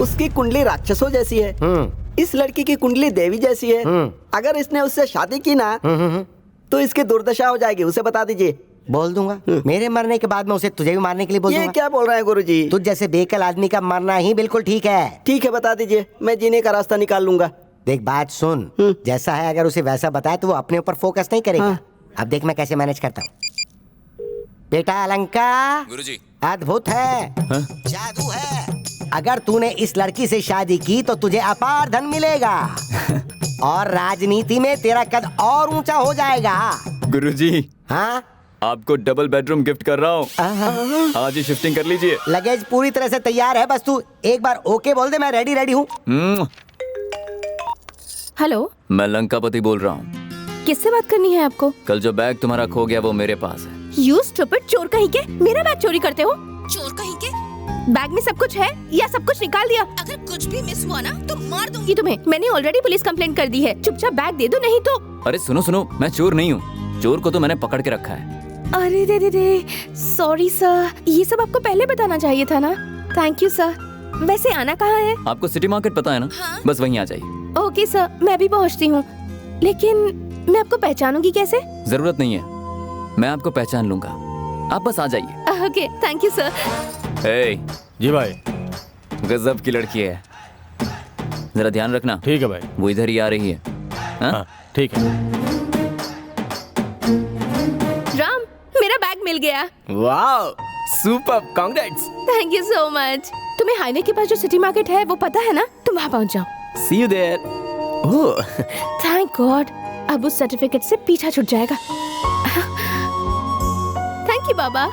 उसकी कुंडली राक्षसों जैसी है, इस लड़की की कुंडली देवी जैसी है। अगर इसने उससे शादी की ना तो इसकी दुर्दशा हो जाएगी, उसे बता दीजिए। बोल दूंगा, मेरे मरने के बाद में उसे तुझे भी मारने के लिए बोल दूंगा। ये क्या बोल रहे हैं गुरुजी? तुझ जैसे बेकल आदमी का मरना ही बिल्कुल ठीक है। ठीक है बता दीजिए, मैं जीने का रास्ता निकाल लूंगा। देख बात सुन, जैसा है अगर उसे वैसा बताए तो वो अपने ऊपर फोकस नहीं करेगा। अब देख मैं कैसे मैनेज करता हूँ। बेटा अलंका, गुरुजी अद्भुत है, जादू है। अगर तूने इस लड़की से शादी की तो तुझे अपार धन मिलेगा और राजनीति में तेरा कद और ऊंचा हो जाएगा। गुरुजी, हाँ आपको डबल बेडरूम गिफ्ट कर रहा हूँ, आज ही शिफ्टिंग कर लीजिए। लगेज पूरी तरह से तैयार है, बस तू एक बार ओके बोल दे, मैं रेडी हूँ। हेलो, मैं लंकापति बोल रहा हूँ। किससे बात करनी है आपको? कल जो बैग तुम्हारा खो गया वो मेरे पास है। यू स्टूपिड, चोर कहीं के, मेरा बैग चोरी करते हो? चोर कहीं के? बैग में सब कुछ है या सब कुछ निकाल दिया? अगर कुछ भी मिस हुआ ना तो मार दूंगी तुम्हें। मैंने ऑलरेडी पुलिस कंप्लेंट कर दी है, चुपचाप बैग दे दो नहीं तो। अरे सुनो सुनो, मैं चोर नहीं हूँ, चोर को तो मैंने पकड़ के रखा है। अरे दे सॉरी सर, ये सब आपको पहले बताना चाहिए था ना। Thank you sir. वैसे आना कहाँ है? आपको सिटी मार्केट पता है ना? हाँ? बस वहीं आ जाइए। ओके सर, मैं भी पहुँचती हूँ, लेकिन मैं आपको पहचानूंगी कैसे? जरूरत नहीं है, मैं आपको पहचान लूंगा, आप बस आ जाइए। Okay thank you sir. जी भाई। गजब की लड़की है, जरा ध्यान रखना। ठीक है भाई। वो इधर ही आ रही है। हाँ? ठीक है। राम, मेरा बैग मिल गया। वाह, super, congrats. Thank you so much. तुम्हें हाईवे के पास जो सिटी मार्केट है वो पता है ना? तुम वहाँ पहुँच जाओ। See you there. Oh, thank God, अब उस सर्टिफिकेट से पीछा छूट जाएगा। थैंक यू बाबा।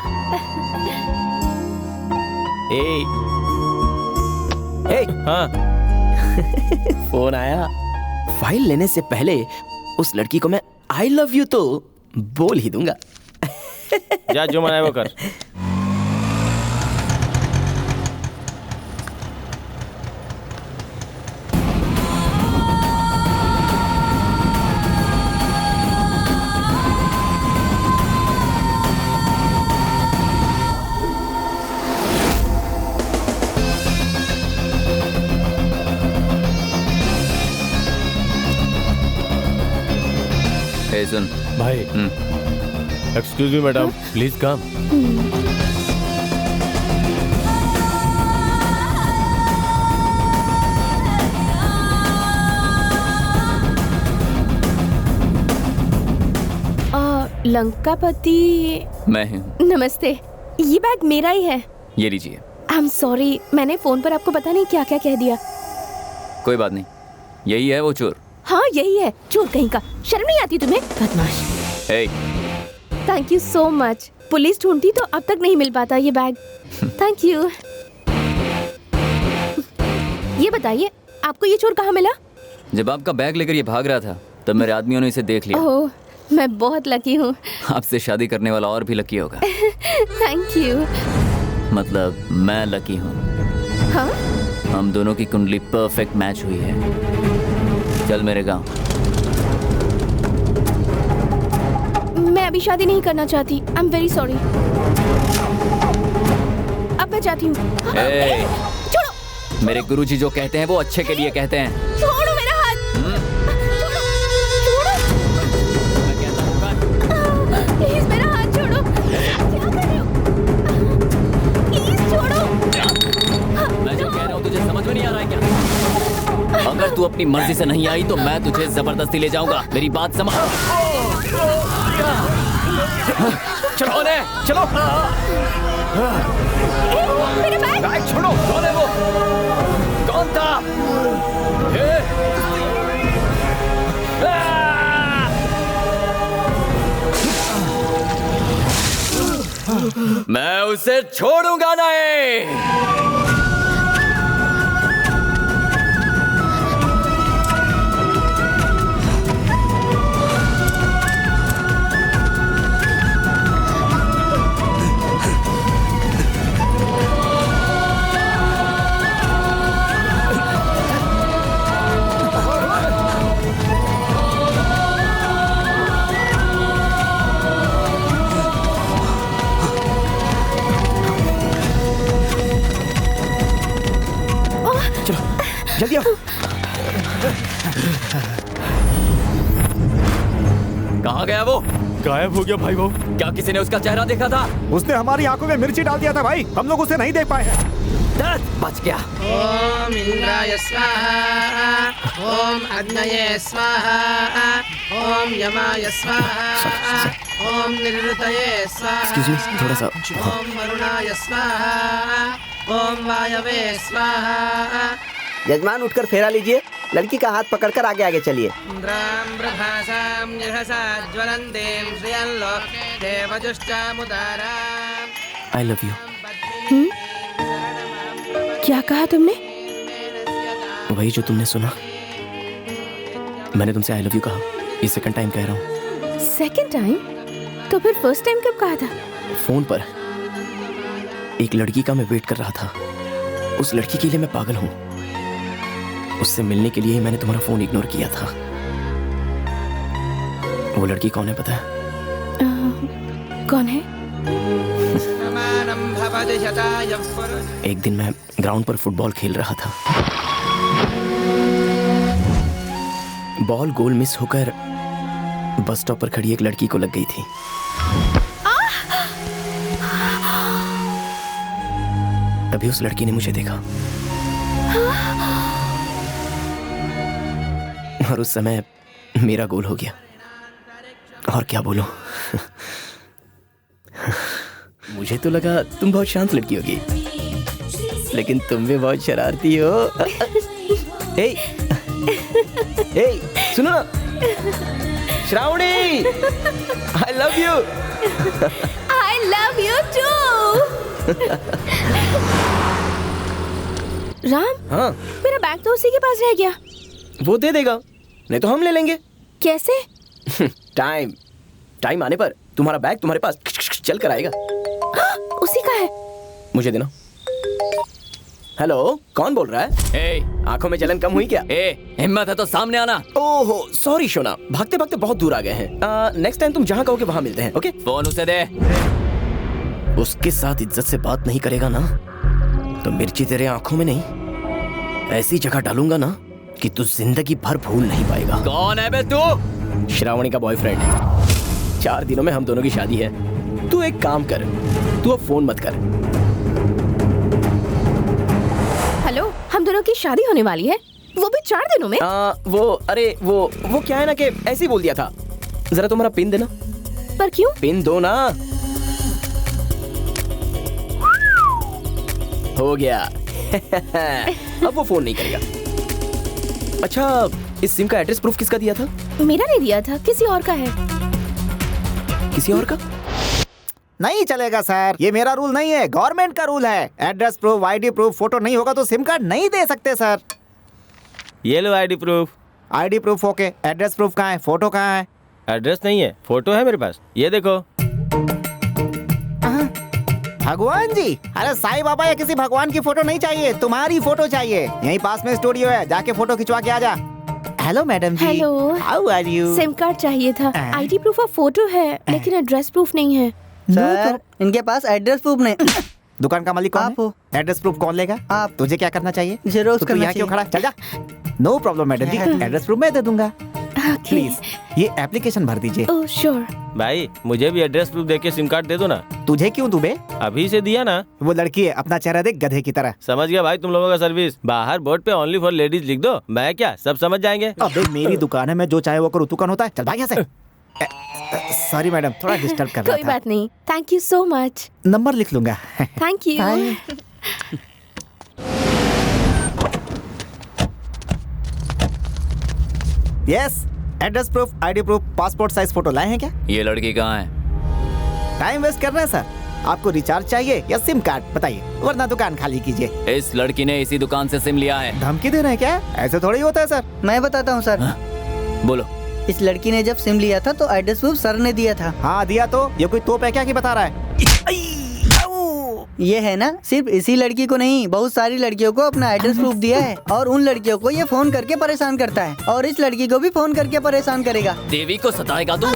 हाँ। फोन आया। फाइल लेने से पहले उस लड़की को मैं आई लव यू तो बोल ही दूंगा। जा, जो मना है वो कर। सुन भाई, excuse me madam, please come. Lankapati मैं हूँ। नमस्ते, ये बैग मेरा ही है। ये लीजिए। आई एम सॉरी, मैंने फोन पर आपको पता नहीं क्या क्या कह दिया। कोई बात नहीं, यही है वो चोर। हाँ यही है, चोर कहीं का। शर्म नहीं आती तुम्हें, बदमाश। Thank you so much. Police ढूंढती तो अब तक नहीं मिल पाता ये बैग। Thank you. ये बताइए, आपको ये चोर कहाँ मिला? जब आपका बैग लेकर ये भाग रहा था तब मेरे आदमियों ने इसे देख लिया। ओह, मैं बहुत लकी हूँ। आपसे शादी करने वाला और भी लकी होगा। Thank you. मतलब मैं लकी हूँ। हाँ? हम दोनों की कुंडली परफेक्ट मैच हुई है। चल मेरे गांव। मैं अभी शादी नहीं करना चाहती। I am very sorry. अब मैं जाती हूँ। छोड़ो। मेरे गुरुजी जो कहते हैं वो अच्छे के लिए कहते हैं। छोड़ो मेरा हाथ। छोड़ो। मैं कहता हूँ प्लीज मेरा हाथ छोड़ो। क्या कर रहे हो? प्लीज छोड़ो। मैं जो कह रहा हूँ तुझे समझ में नहीं आ रहा है क्या? अगर तू अपनी मर्जी से नहीं आई तो मैं तुझे जबरदस्ती ले जाऊंगा। मेरी बात समझ। चलो चलो। मेरा बैग! बैग छोड़ो। कौन है वो? कौन था? मैं उसे छोड़ूंगा नहीं। जल्दी आओ। कहाँ गया वो? गायब हो गया भाई वो। क्या किसी ने उसका चेहरा देखा था? उसने हमारी आंखों में मिर्ची डाल दिया था भाई, हम लोग उसे नहीं देख पाए हैं। बच गया। ओम इंद्राय स्वाहा, ओम अग्नये स्वाहा, ओम यमाय स्वाहा, ओम निरृतये स्वाहा, थोड़ा सा। ओम वरुणाय स्वाहा, ओम वायवे स्वाहा। यजमान उठकर फेरा लीजिए, लड़की का हाथ पकड़कर आगे आगे चलिए। इंद्राम प्रभासाम निहसा ज्वलन्तीं श्रियल्लो देवजुष्टामुदारा। I love you. क्या कहा तुमने? वही जो तुमने सुना। मैंने तुमसे आई लव यू कहा, ये सेकंड टाइम कह रहा हूँ। Second time? तो फिर फर्स्ट टाइम कब कहा था? फोन पर एक लड़की का मैं वेट कर रहा था। उस लड़की के लिए मैं पागल हूँ। उससे मिलने के लिए ही मैंने तुम्हारा फोन इग्नोर किया था। वो लड़की कौन है पता है? कौन है? एक दिन मैं ग्राउंड पर फुटबॉल खेल रहा था। बॉल गोल मिस होकर बस स्टॉप पर खड़ी एक लड़की को लग गई थी। तभी उस लड़की ने मुझे देखा और उस समय मेरा गोल हो गया। और क्या बोलूं। मुझे तो लगा तुम बहुत शांत लड़की होगी, लेकिन तुम भी बहुत शरारती हो। ए, सुनो ना Shravani, I love you. I love you too. Ram, हाँ, मेरा बैग तो उसी के पास रह गया। वो दे देगा, नहीं तो हम ले लेंगे। कैसे? टाइम आने पर तुम्हारा बैग तुम्हारे पास चल कर आएगा। उसी का है। मुझे देना। हेलो, कौन बोल रहा है? आंखों में जलन कम हुई क्या? हिम्मत है तो सामने आना। ओहो सॉरी शोना, भागते भागते बहुत दूर आ गए हैं। नेक्स्ट टाइम तुम जहाँ कहोगे वहाँ मिलते हैं। ओके? फोन उसे दे। उसके साथ इज्जत से बात नहीं करेगा ना तो मिर्ची तेरे आंखों में नहीं, ऐसी जगह डालूंगा ना कि तू जिंदगी भर भूल नहीं पाएगा। कौन है बे तू? श्रावणी का बॉयफ्रेंड है। 4 दिनों में हम दोनों की शादी है। तू एक काम कर, तू अब फोन मत कर। हेलो, हम दोनों की शादी होने वाली है, वो भी 4 दिनों में। वो क्या है ना कि ऐसे ही बोल दिया था। जरा तुम्हारा पिन देना। पर क्यों? पिन दो ना। हो गया। अब वो फोन नहीं करेगा। अच्छा, इस सिम का एड्रेस प्रूफ किसका दिया था? मेरा नहीं दिया था, किसी और का है। किसी और का? नहीं चलेगा सर, ये मेरा रूल नहीं है, गवर्नमेंट का रूल है। Address proof, ID proof, photo नहीं होगा तो सिम कार्ड नहीं दे सकते सर। ये लो ID proof. ID proof okay, address proof कहाँ है? फोटो कहाँ है? एड्रेस नहीं है, फोटो है मेरे पास, ये देखो। भगवान जी, अरे साईं बाबा या किसी भगवान की फोटो नहीं चाहिए, तुम्हारी फोटो चाहिए। यहीं पास में स्टूडियो है, जाके फोटो खिंचवा के आ जा। Hello madam ji. Hello, how are you? Sim card चाहिए था। आईडी प्रूफ और फोटो है, लेकिन एड्रेस प्रूफ नहीं है। सर, इनके पास एड्रेस प्रूफ नहीं। दुकान का मालिक कौन आप हो। एड्रेस प्रूफ कौन लेगा? आप। तुझे क्या करना चाहिए? जेरोक्स करना यहाँ क्यों खड़ा? चल जा। नो प्रॉब्लम मैडम जी, एड्रेस प्रूफ मैं दे दूंगा। प्लीज ये एप्लीकेशन भर दीजिए। Oh sure. भाई मुझे भी एड्रेस प्रूफ देके सिम कार्ड दे दो ना। तुझे क्यों दूं बे? अभी से दिया ना। वो लड़की है, अपना चेहरा देख गधे की तरह। समझ गया भाई तुम लोगों का सर्विस। बाहर बोर्ड पे ओनली फॉर लेडीज लिख दो, मैं क्या सब समझ जाएंगे। अबे मेरी दुकान है, मैं जो चाहे वो करूँ, तू कौन होता है? चल भाग यहाँ से। सॉरी मैडम, थोड़ा डिस्टर्ब कर रहा कोई था। बात नहीं, thank you so much. Number लिख लूंगा। Thank you. Bye. Yes, address proof, ID proof, passport size photo लाए हैं क्या? ये लड़की कहाँ है? टाइम वेस्ट कर रहे हैं सर। आपको रिचार्ज चाहिए या सिम कार्ड बताइए, वरना दुकान खाली कीजिए। इस लड़की ने इसी दुकान से सिम लिया है। धमकी दे रहे हैं क्या? ऐसे थोड़ी होता है सर। मैं बताता हूँ सर। बोलो। इस लड़की ने जब सिम लिया था तो एड्रेस प्रूफ सर ने दिया था। हाँ दिया तो, ये कोई तोप है क्या कि बता रहा है? ये है ना, सिर्फ इसी लड़की को नहीं, बहुत सारी लड़कियों को अपना एड्रेस प्रूफ दिया है और उन लड़कियों को ये फोन करके परेशान करता है और इस लड़की को भी फोन करके परेशान करेगा। देवी को सताएगा तू?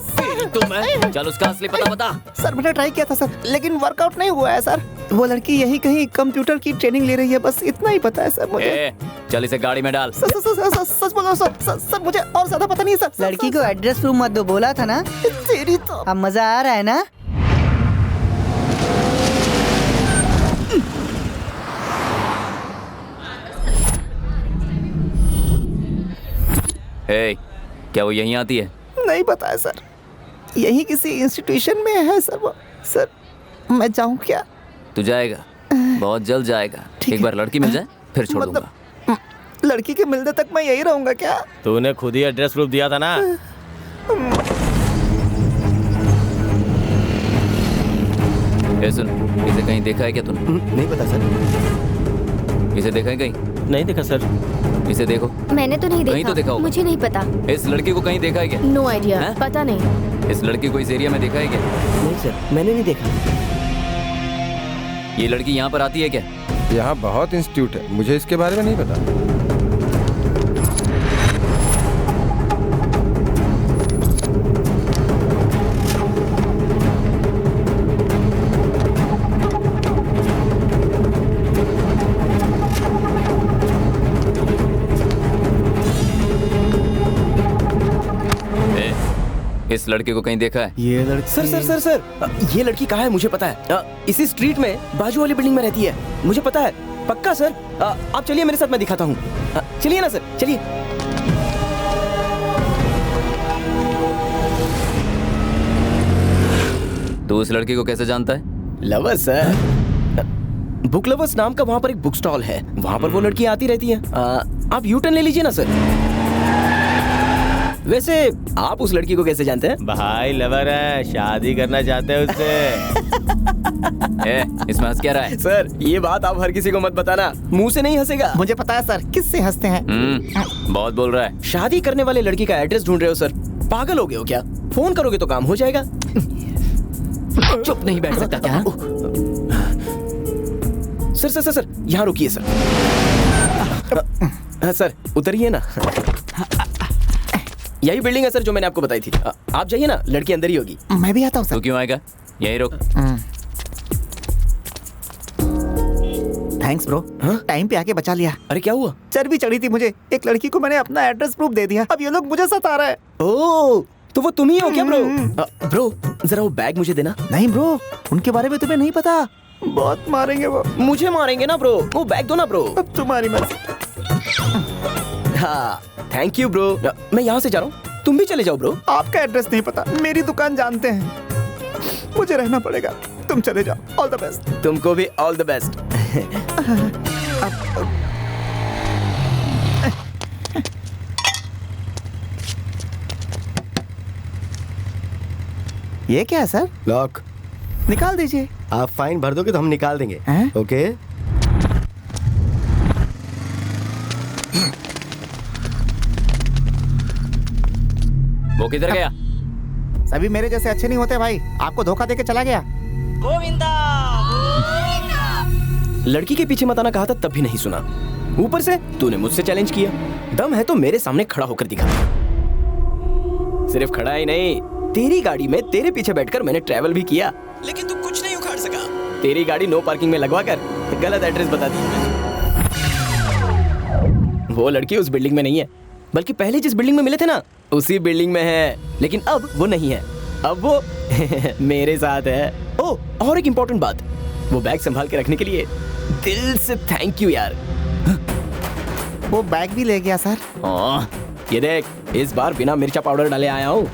तुम है? चल उसका असली पता बता। सर मैंने ट्राई किया था सर, लेकिन वर्कआउट नहीं हुआ है सर। वो लड़की यही कहीं कंप्यूटर की ट्रेनिंग ले रही है, बस इतना ही पता है सर मुझे। चल इसे गाड़ी में डाल। सच बोलो सर, मुझे और ज्यादा पता नहीं है सर। लड़की को एड्रेस प्रूफ मत दो, बोला था ना। तेरी तो अब मजा आ रहा है ना? क्या वो यहीं आती है? नहीं पता है सर, यही किसी इंस्टीट्यूशन में है सर वो। सर मैं जाऊँ क्या? तू जाएगा, बहुत जल्द जाएगा। एक बार लड़की मिल जाए फिर छोड़ दूंगा। लड़की के मिलने तक मैं यही रहूंगा क्या? तूने खुद ही एड्रेस प्रूफ दिया था ना। सुन, इसे कहीं देखा है क्या तूने? नहीं पता सर। इसे देखा है कहीं? नहीं देखा सर। इसे देखो। मैंने तो नहीं देखा। कहीं तो देखा होगा। मुझे नहीं पता। इस लड़की को कहीं देखा है क्या? नो आइडिया, पता नहीं। इस लड़की को इस एरिया में देखा है क्या? नहीं सर, मैंने नहीं देखा। ये लड़की यहाँ पर आती है क्या? यहाँ बहुत इंस्टीट्यूट है, मुझे इसके बारे में नहीं पता। इस लड़के को कहीं देखा है? ये लड़की सर, ये लड़की कहाँ है मुझे पता है। इसी स्ट्रीट में बाजू वाली बिल्डिंग में रहती है, मुझे पता है पक्का सर। आप चलिए मेरे साथ, मैं दिखाता हूँ। चलिए ना सर, चलिए। तू उस लड़की को कैसे जानता है? लवर्स सर, बुक लवर्स नाम का वहाँ पर एक बुक स्टॉल है, वहाँ पर वो लड़की आती रहती है। आप यू टर्न ले लीजिए ना सर। वैसे आप उस लड़की को कैसे जानते हैं? भाई लवर है, शादी करना चाहते हैं उससे। इसमें हंस क्या रहा है? सर ये बात आप हर किसी को मत बताना, मुंह से नहीं हंसेगा। मुझे पता है सर, किससे हंसते हैं। बहुत बोल रहा है। शादी करने वाले लड़की का एड्रेस ढूंढ रहे हो सर? पागल हो गए हो क्या? फोन करोगे तो काम हो जाएगा। चुप नहीं बैठ सकता क्या? सर यहाँ रुकिए सर। सर उतरिए ना। यही बिल्डिंग है सर जो मैंने आपको बताई थी। आप जाइए ना, लड़की अंदर ही होगी। मैं भी आता हूँ सर। तू क्यों आएगा? यही रुक। थैंक्स ब्रो, टाइम पे आके बचा लिया। अरे क्या हुआ? चर्बी चढ़ी थी मुझे, एक लड़की को मैंने अपना एड्रेस प्रूफ दे दिया, अब ये लोग मुझे सता रहे हैं। ओह, तो वो तुम ही हो क्या ब्रो? ब्रो जरा वो बैग मुझे देना। नहीं ब्रो, उनके बारे में तुम्हें नहीं पता, बहुत मारेंगे वो। मुझे मारेंगे ना ब्रो, वो बैग दो ना ब्रो। अब तुम्हारी मर्जी। हाँ थैंक यू ब्रो, मैं यहाँ से जा रहा हूँ, तुम भी चले जाओ ब्रो। आपका एड्रेस नहीं पता, मेरी दुकान जानते हैं, मुझे रहना पड़ेगा, तुम चले जाओ। All the best. तुमको भी ऑल द बेस्ट। ये क्या है सर? लॉक। निकाल दीजिए। आप फाइन भर दोगे तो हम निकाल देंगे। ओके। वो किधर गया? सभी मेरे जैसे अच्छे नहीं होते भाई, आपको धोखा देके चला गया। गोविंदा। लड़की के पीछे मत आना कहा था, तब भी नहीं सुना। ऊपर से तूने मुझसे चैलेंज किया, दम है तो मेरे सामने खड़ा होकर दिखा। सिर्फ खड़ा ही नहीं, तेरी गाड़ी में तेरे पीछे बैठकर मैंने ट्रैवल भी किया, लेकिन तू कुछ नहीं उखाड़ सका। तेरी गाड़ी नो पार्किंग में लगवाकर गलत एड्रेस बता दिया। वो लड़की उस बिल्डिंग में नहीं है, बल्कि पहले जिस बिल्डिंग में मिले थे ना, उसी बिल्डिंग में है, लेकिन अब वो नहीं है, अब वो मेरे साथ है। ओ, और एक इम्पोर्टेंट बात, वो बैग संभाल के रखने के लिए दिल से थैंक यू यार। वो बैग भी ले गया सर। ये देख, इस बार बिना मिर्चा पाउडर डाले आया हूँ।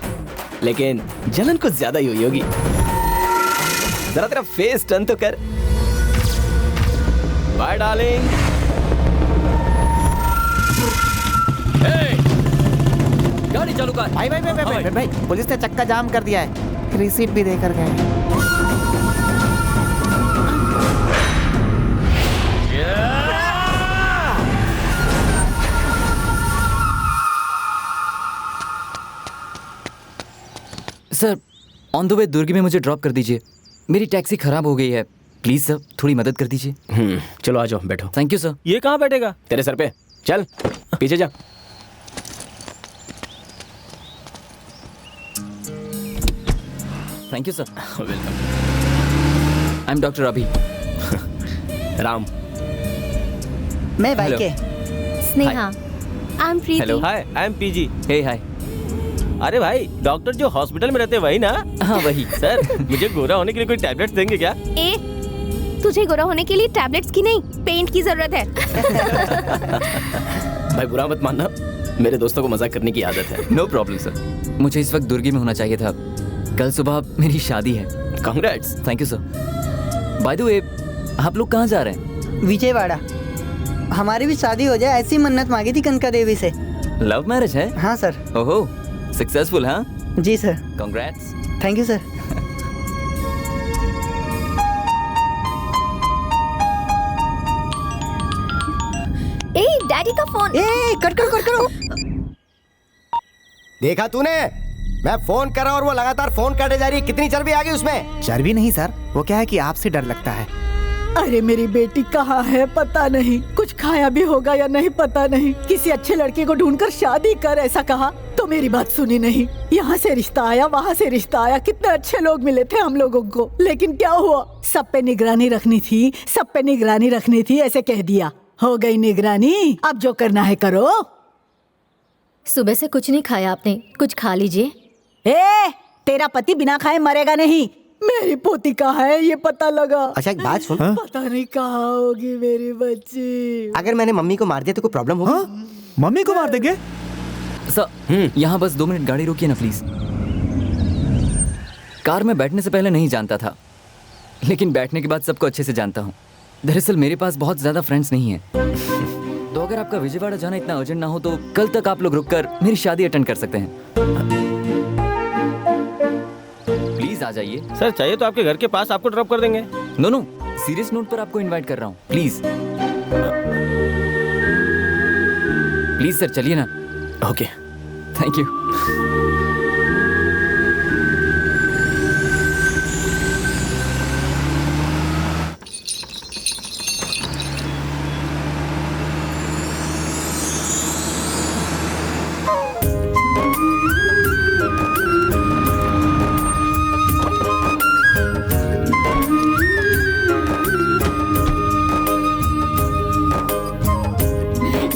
लेकिन जलन कुछ ज्यादा ही हुई होगी। जरा तेरा फेस टर्न तो कर। Bye darling. गाड़ी चालू कर। भाई पुलिस ने चक्का जाम कर दिया है, रिसीट भी देकर गए। सर ऑन द वे दुर्ग में मुझे ड्रॉप कर दीजिए, मेरी टैक्सी खराब हो गई है। प्लीज सर थोड़ी मदद कर दीजिए। चलो आ जाओ, बैठो। Thank you sir. ये कहाँ बैठेगा? तेरे सर पे। चल पीछे जा। Thank you sir. Welcome. I am doctor Abhi. Ram. मैं भाई के। Sneha. I am Preeti. Hello. Hi I am PG. Hey hi. अरे भाई डॉक्टर जो हॉस्पिटल में रहते हैं वही ना? हाँ वही। सर मुझे गोरा होने के लिए कोई टैबलेट्स देंगे क्या? तुझे गोरा होने के लिए टैबलेट्स की नहीं, पेंट की जरूरत है। भाई बुरा मत मानना, मेरे दोस्तों को मजाक करने की आदत है। No problem sir. मुझे इस वक्त दुर्गी में होना चाहिए था। कल सुबह मेरी शादी है। Congrats. Thank you sir. By the way आप लोग कहाँ जा रहे हैं? विजयवाड़ा। हमारी भी शादी हो जाए ऐसी मन्नत मांगी थी कनका देवी से। लव मैरिज है? हाँ सर। ओहो सक्सेसफुल हाँ? जी sir. Congrats. Thank you sir. Daddy का फोन। कट करो। देखा तूने, मैं फोन कर रहा और वो लगातार फोन काटे जा रही है। कितनी चर्बी आ गई उसमें? चर्बी नहीं सर, वो क्या है कि आपसे डर लगता है। अरे मेरी बेटी कहाँ है पता नहीं, कुछ खाया भी होगा या नहीं पता नहीं। किसी अच्छे लड़के को ढूंढकर शादी कर ऐसा कहा तो मेरी बात सुनी नहीं। यहाँ से रिश्ता आया, वहाँ से रिश्ता आया, कितने अच्छे लोग मिले थे हम लोगों को, लेकिन क्या हुआ? सब पे निगरानी रखनी थी, ऐसे कह दिया। हो गई निगरानी, अब जो करना है करो। सुबह से कुछ नहीं खाया आपने, कुछ खा लीजिए। तेरा पति बिना खाए मरेगा नहीं। मेरी पोती कहाँ है ये पता लगा। अच्छा एक बात सुन। पता नहीं कहाँ होगी मेरी बच्ची। अगर मैंने मम्मी को मार दिया तो कोई प्रॉब्लम होगी? मम्मी को मार देंगे? सर यहाँ बस 2 मिनट गाड़ी रोकिए ना प्लीज। कार में बैठने से पहले नहीं जानता था, लेकिन बैठने के बाद सबको अच्छे से जानता हूँ। दरअसल मेरे पास बहुत ज्यादा फ्रेंड्स नहीं है, तो अगर आपका विजयवाड़ा जाना इतना अर्जेंट ना हो तो कल तक आप लोग रुककर मेरी शादी अटेंड कर सकते हैं। प्लीज आ जाइए। सर चाहिए तो आपके घर के पास आपको ड्रॉप कर देंगे। नो सीरियस नोट पर आपको इनवाइट कर रहा हूँ। प्लीज सर चलिए ना। Okay thank you.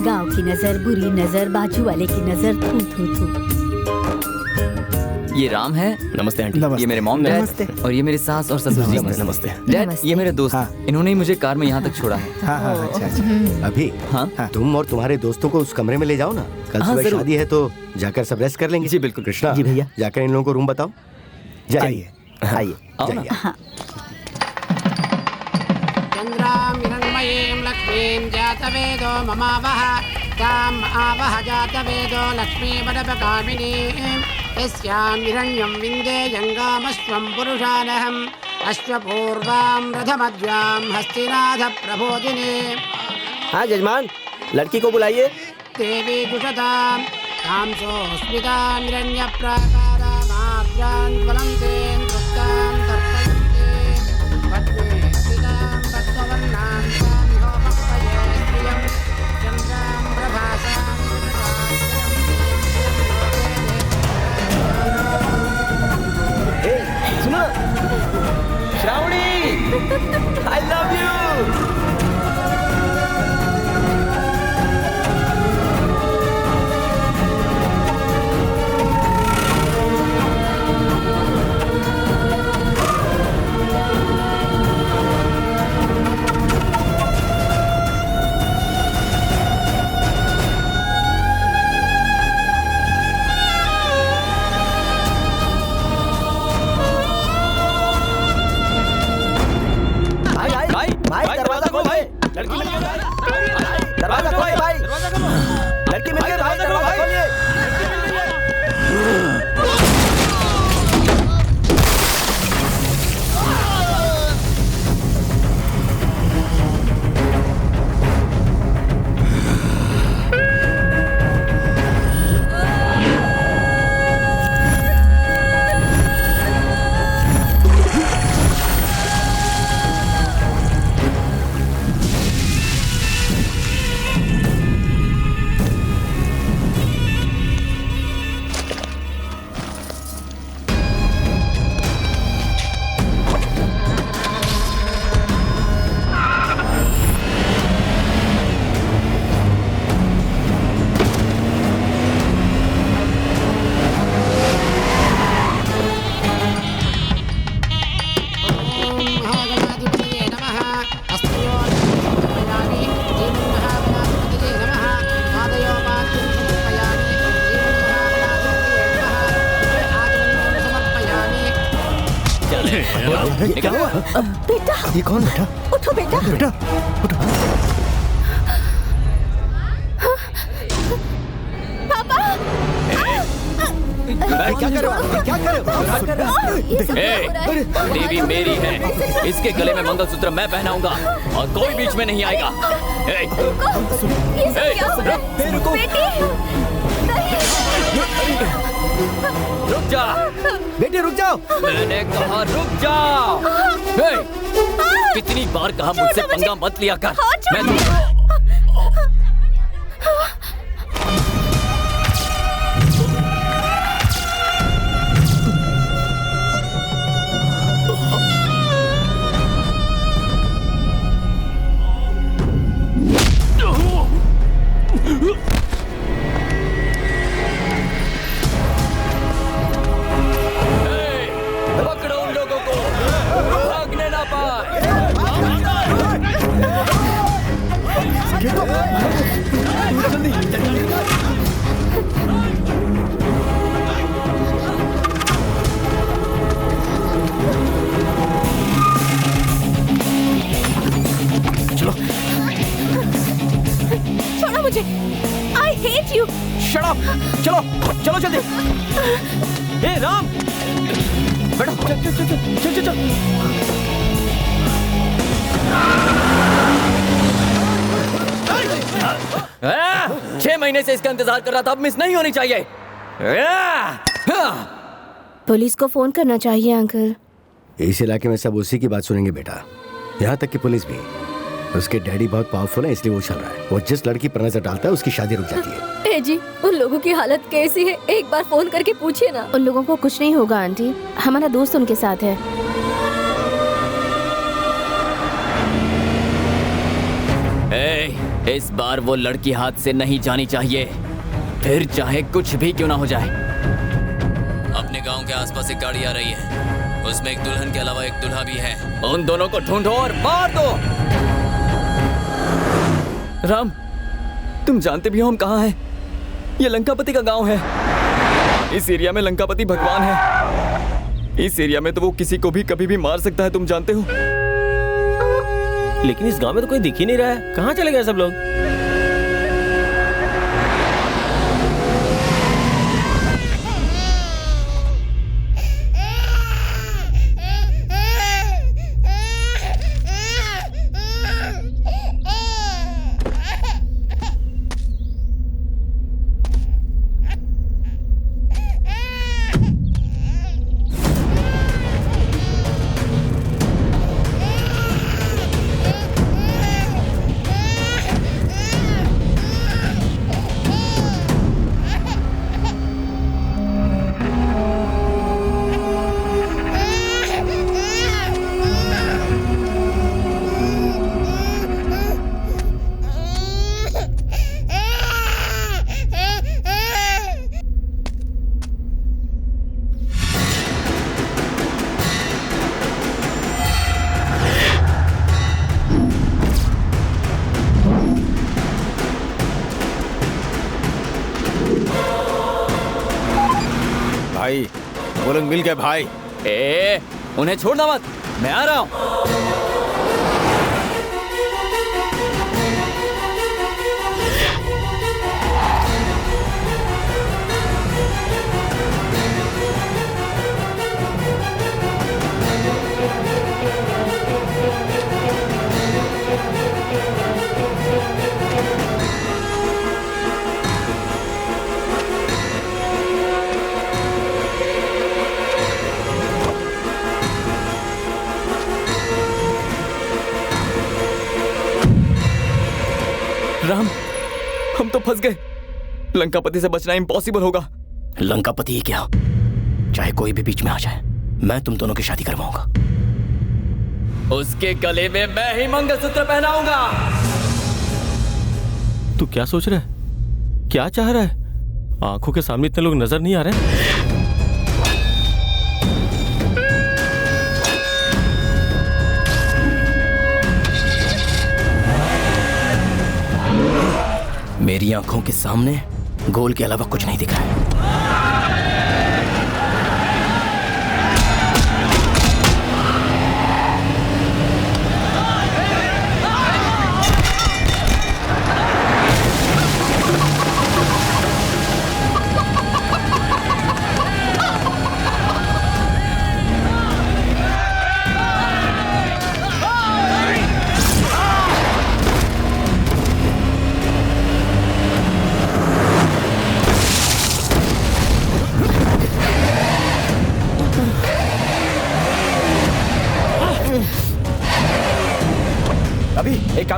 गांव की नजर, बुरी नजर, बाजू वाले की नजर, थू थू थू। ये राम है। नमस्ते आंटी। ये मेरे मॉम डैड और ये मेरे सास और ससुर जी। नमस्ते डैड ये मेरे दोस्त, इन्होंने ही मुझे कार में यहाँ तक छोड़ा है। अच्छा। अभी तुम और तुम्हारे दोस्तों को उस कमरे में ले जाओ ना, कल सुबह शादी है तो जाकर सब रेस्ट कर लेंगे। जी बिल्कुल। कृष्णा जी भैया। जाकर इन लोगों को रूम बताओ। जाइए आइए। चंद्रां हिरण्मयीं लक्ष्मीं जातवेदो ममावह ताम् आवह जातवेदो लक्ष्मीपदपकामिनीं यस्यां हिरण्यं विन्देयङ्गामश्वं पुरुषानहम् अश्वपूर्वां रथमध्यां हस्तिनाथ प्रबोधिनी। हाँ जजमान, लड़की को बुलाइए। देवी दुषतां कांसोऽस्मितां हिरण्यप्राकारामाद्रां ज्वलन्तीं दुष्टां तर्पयन्ते पद्मे स्थितां पद्मवर्णां स्वामिहोपक्वये श्रियं चन्द्रां प्रभासां सुनो श्रावणी, आई लव यू। क्या हुआ? बेटा ये कौन बेटा? उठो बेटा। बेटा पापा क्या कर रहे हो? क्या कर रहे हो? देवी मेरी है, इसके गले में मंगलसूत्र मैं पहनाऊंगा और कोई बीच में नहीं आएगा। ये सब क्या हो रहा है? बेटी रुक जा बेटे, रुक जाओ। मैंने कहा रुक जाओ। कितनी बार कहा मुझसे पंगा मत लिया कर। मैं पकड़ो उन लोगों को, भागने ना पाए। छोड़ो मुझे। I hate you. Shut up. चलो चलो जल्दी। ए राम, बैठो। चल चल चल चल चल चल। 6 महीने से इसका इंतजार कर रहा था, अब मिस नहीं होनी चाहिए। पुलिस को फोन करना चाहिए अंकल। इस इलाके में सब उसी की बात सुनेंगे बेटा, यहाँ तक कि पुलिस भी। उसके डैडी बहुत पावरफुल है, इसलिए वो चल रहा है। वो जिस लड़की पर नजर डालता है उसकी शादी रुक जाती है। ए जी, उन लोगों की हालत कैसी है? एक बार फोन करके पूछिए ना। उन लोगों को कुछ नहीं होगा आंटी, हमारा दोस्त उनके साथ है। इस बार वो लड़की हाथ से नहीं जानी चाहिए, फिर चाहे कुछ भी क्यों ना हो जाए। अपने गांव के आसपास एक गाड़ी आ रही है, उसमें एक दुल्हन के अलावा एक दूल्हा भी है। उन दोनों को ढूंढो और मार दो। राम, तुम जानते भी हो हम कहाँ हैं? ये लंकापति का गांव है। इस एरिया में लंकापति भगवान है। इस एरिया में तो वो किसी को भी कभी भी मार सकता है, तुम जानते हो। लेकिन इस गांव में तो कोई दिख ही नहीं रहा है, कहाँ चले गए सब लोग? भाई वो लोग मिल गए भाई। उन्हें छोड़ना मत, मैं आ रहा हूँ। राम, हम तो फंस गए। लंकापति से बचना इम्पॉसिबल होगा। लंकापति ही क्या, चाहे कोई भी बीच में आ जाए, मैं तुम दोनों की शादी करवाऊंगा। उसके गले में मैं ही मंगलसूत्र पहनाऊंगा। तू क्या सोच रहा है? क्या चाह रहा है? आंखों के सामने इतने लोग नजर नहीं आ रहे? मेरी आंखों के सामने गोल के अलावा कुछ नहीं दिख रहा है।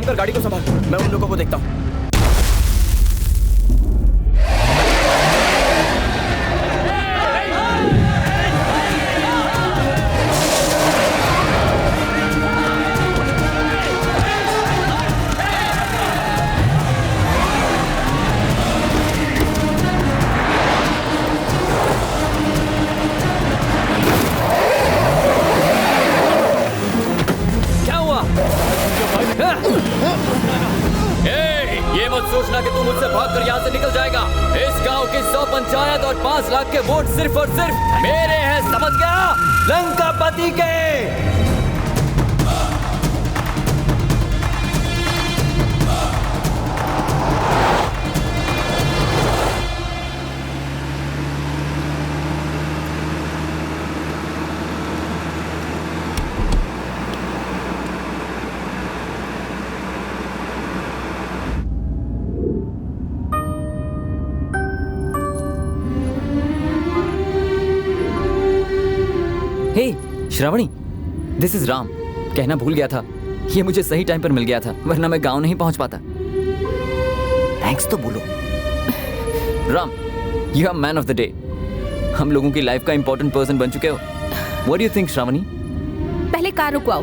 काम कर, गाड़ी को संभाल, मैं उन लोगों को देखता हूँ। ये मत सोचना कि तू मुझसे भागकर यहाँ से निकल जाएगा। इस गांव की 100 पंचायत और 5 लाख के वोट सिर्फ और सिर्फ मेरे हैं, समझ गया? लंकापति के। हे श्रावणी, दिस इज राम। कहना भूल गया था, ये मुझे सही टाइम पर मिल गया था, वरना मैं गांव नहीं पहुंच पाता। थैंक्स तो बोलो। Ram, you are man of the day. हम लोगों की लाइफ का इंपॉर्टेंट पर्सन बन चुके हो। What do you think Shravani? पहले कार रुकवाओ।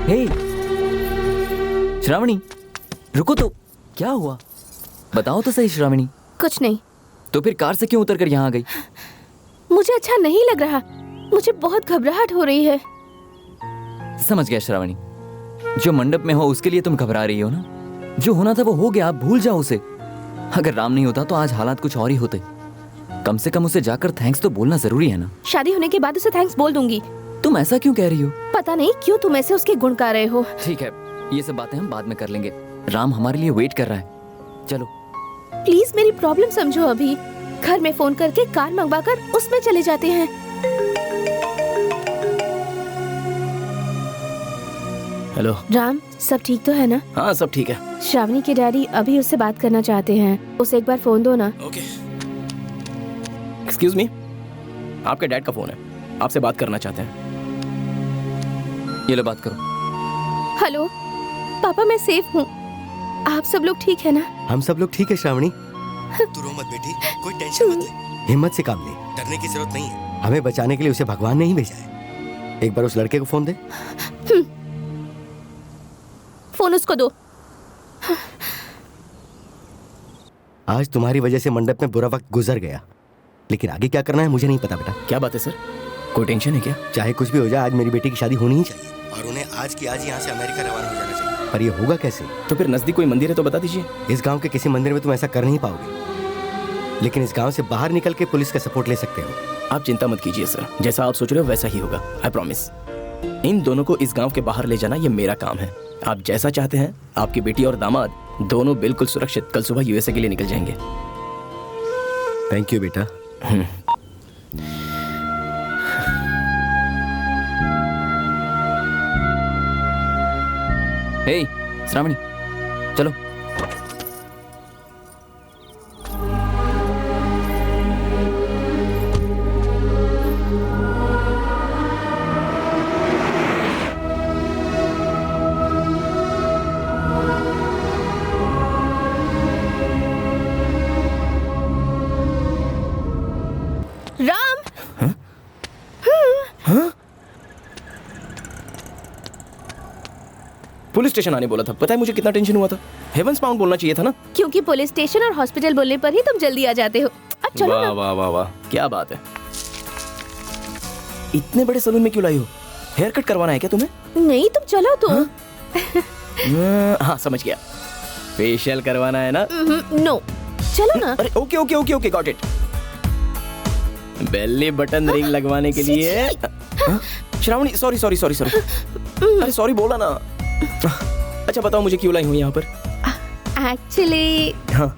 हे श्रावणी, रुको तो। क्या हुआ बताओ तो सही श्रावणी। कुछ नहीं। तो फिर कार से क्यों उतर कर यहाँ आ गई? मुझे अच्छा नहीं लग रहा, मुझे बहुत घबराहट हो रही है। समझ गया श्रावणी, जो मंडप में हो उसके लिए तुम घबरा रही हो ना। जो होना था वो हो गया, आप भूल जाओ उसे। अगर राम नहीं होता तो आज हालात कुछ और ही होते। कम से कम उसे जाकर थैंक्स तो बोलना जरूरी है ना। शादी होने के बाद उसे थैंक्स बोल दूंगी। तुम ऐसा क्यों कह रही हो? पता नहीं क्यों तुम ऐसे उसके गुण गा रहे हो। ठीक है, ये सब बातें हम बाद में कर लेंगे। राम हमारे लिए वेट कर रहा है। चलो प्लीज मेरी प्रॉब्लम समझो। अभी घर में फोन करके कार मंगवाकर उसमें चले जाते हैं। हेलो राम, सब ठीक तो है ना? हाँ सब ठीक है। श्रावणी के डैडी अभी उससे बात करना चाहते हैं, उसे एक बार फोन दो ना। ओके। एक्सक्यूज मी, आपके डैड का फोन है, आपसे बात करना चाहते हैं। ये लो बात करो। हेलो पापा, मैं सेफ हूँ। आप सब लोग ठीक है ना? हम सब लोग ठीक है श्रावणी। तू रो मत बेटी, कोई टेंशन मत ले, हिम्मत से काम ले। डरने की जरूरत नहीं है। हमें बचाने के लिए उसे भगवान ने ही भेजा है। एक बार उस लड़के को फोन दे। फोन उसको दो। आज तुम्हारी वजह से मंडप में बुरा वक्त गुजर गया, लेकिन आगे क्या करना है मुझे नहीं पता बेटा। क्या बात है सर, कोई टेंशन है क्या? चाहे कुछ भी हो जाए, आज मेरी बेटी की शादी होनी ही चाहिए। और उन्हें आज की आज यहाँ से अमेरिका रवाना हो जाना चाहिए। पर ये होगा कैसे? तो फिर नजदीक कोई मंदिर है तो बता दीजिए। इस गांव के किसी मंदिर में तुम ऐसा कर नहीं पाओगे, लेकिन इस गांव से बाहर निकल के पुलिस का सपोर्ट ले सकते हो। आप चिंता मत कीजिए सर, जैसा आप सोच रहे हो वैसा ही होगा, आई प्रॉमिस। इन दोनों को इस गांव के बाहर ले जाना ये मेरा काम है। आप जैसा चाहते हैं, आपकी बेटी और दामाद दोनों बिल्कुल सुरक्षित कल सुबह यूएसए के लिए निकल जाएंगे। थैंक यू बेटा। हे श्रावणी, चलो। राम। पुलिस स्टेशन आने बोला था, पता है मुझे कितना टेंशन हुआ था। हेवंस पाउंड बोलना चाहिए था ना। क्योंकि पुलिस स्टेशन और हॉस्पिटल बोलने पर ही तुम जल्दी आ जाते हो। अब चलो वाह ना। वाह वाह वाह, क्या बात है। इतने बड़े सलून में क्यों लाई हो? हेयर कट करवाना है क्या तुम्हें? नहीं, तुम चलो तो। हाँ समझ गया, फेशियल करवाना है ना? नो, चलो ना। अरे okay okay okay okay, got it. Belly button ring लगवाने के लिए। Shravani, sorry sorry sorry sorry, अरे सॉरी बोला ना। अच्छा बताओ मुझे क्यों लाई हूँ यहाँ पर? एक्चुअली हाँ,